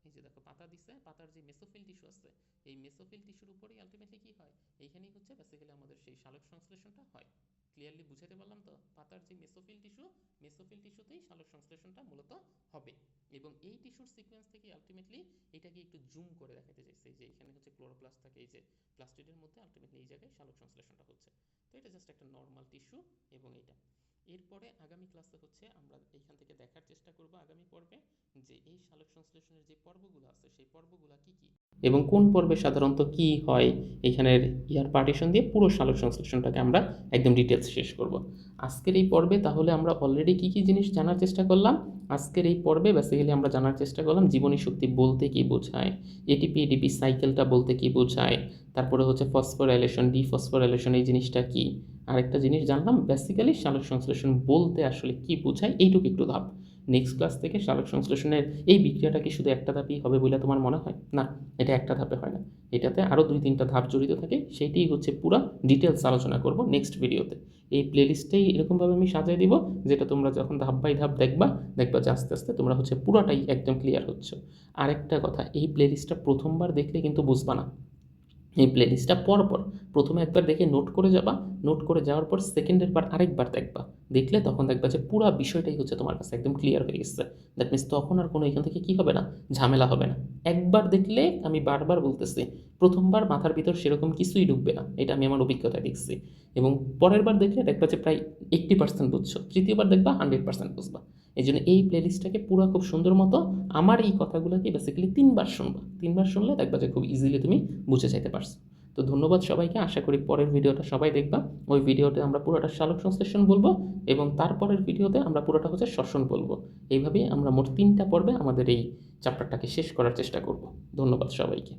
এই যে দেখো পাতা দিছে, পাতার যে মেসোফিল টিস্যু আছে, এই মেসোফিল টিস্যুর উপরেই আলটিমেটলি কি হয়, এইখানেই হচ্ছে বেসিক্যালি আমাদের সেই সালোক সংশ্লেষণটা হয়। ক্লিয়ারলি বুঝাতে পারলাম তো, পাতার যে মেসোফিল টিস্যুতেই সালোক সংশ্লেষণটা মূলত হবে। এবং এই টিস্যুর সিকোয়েন্স থেকে আলটিমেটলি এটাকে একটু জুম করে দেখাতে চাইছে, যে এখানে হচ্ছে ক্লোরোপ্লাস্ট থাকে, এই যে প্লাস্টিডের মধ্যে আলটিমেটলি এই জায়গায় সালোক সংশ্লেষণটা হচ্ছে। তো এটা জাস্ট একটা নর্মাল টিস্যু। এবং এটা এরপরে আগামী ক্লাসে হচ্ছে আমরা এইখান থেকে দেখার চেষ্টা করব আগামী পর্বে, যে এই সালোক সংশ্লেষণের যে পর্বগুলো আছে সেই পর্বগুলো কি কি, এবং কোন পর্বে সাধারণত কি হয়। এখানের ইয়ার পার্টিশন দিয়ে পুরো সালোক সংশ্লেষণটাকে আমরা একদম ডিটেলস শেষ করব আজকের এই পর্বে। তাহলে আমরা অলরেডি কি কি জিনিস জানার চেষ্টা করলাম আজকের এই পর্বে, বেসিক্যালি আমরা জানার চেষ্টা করলাম জীবনী শক্তি বলতে কি বোঝায়, এটিপি এডিপি সাইকেলটা বলতে কি বোঝায়, তারপরে হচ্ছে ফসফোরাইলেশন ডিফসফোরাইলেশন এই জিনিসটা কি। আরেকটা জিনিস জানলাম বেসিক্যালি সালোক সংশ্লেষণ বলতে আসলে কি বোঝায়, এইটুকু একটু ধাপ। নেক্সট ক্লাস থেকে সালোক সংশ্লেষণের এই বিক্রিয়াটা কি শুধু একটা ধাপেই হবে বলে তোমার মনে হয়? না, এটা একটা ধাপে হয় না, এটাতে আরও 2-3টা ধাপ জড়িত থাকে। সেইটাই হচ্ছে পুরো ডিটেলস আলোচনা করব নেক্সট ভিডিওতে। এই প্লেলিস্টটাই এরকমভাবে আমি সাজিয়ে দিব, যেটা তোমরা যখন ধাপ বাই ধাপ দেখবা যে আস্তে আস্তে তোমরা হচ্ছে পুরোটাই একদম ক্লিয়ার হচ্ছে। আরেকটা কথা, এই প্লেলিস্টটা প্রথমবার দেখলে কিন্তু বুঝবা না। এই প্লেলিস্টটা পরপর প্রথমে একবার দেখে নোট করে যাবা, নোট করে যাওয়ার পর সেকেন্ডের বার আরেকবার দেখবা, দেখলে তখন দেখবা যে পুরো বিষয়টাই হচ্ছে তোমার কাছে একদম ক্লিয়ার হয়ে গেছে। দ্যাট মিনস তখন আর কোনো এখান থেকে কী হবে না, ঝামেলা হবে না। একবার দেখলে, আমি বারবার বলতেছি, প্রথমবার মাথার ভিতর সেরকম কিছুই ঢুকবে না, এটা আমি আমার অভিজ্ঞতায় দেখছি। এবং পরের বার দেখলে দেখবা যে প্রায় 80% বুঝছো, তৃতীয়বার দেখবা 100% বুঝবা। এই জন্য এই প্লেলিস্টটাকে পুরো খুব সুন্দর মতো আমার এই কথাগুলোকে বেসিক্যালি 3বার শুনবা। 3বার শুনলে দেখবা যে খুব ইজিলি তুমি বুঝে যাইতে পারছো। তো ধন্যবাদ সবাইকে, আশা করি পরের ভিডিওটা সবাই দেখবা। ওই ভিডিওতে আমরা পুরোটা সালোক সংশ্লেষণ বলবো এবং তারপরের ভিডিওতে আমরা পুরোটা হচ্ছে শ্বসন বলবো। এইভাবেই আমরা মোট 3টা পর্বে আমাদের এই চ্যাপ্টারটাকে শেষ করার চেষ্টা করব। ধন্যবাদ সবাইকে।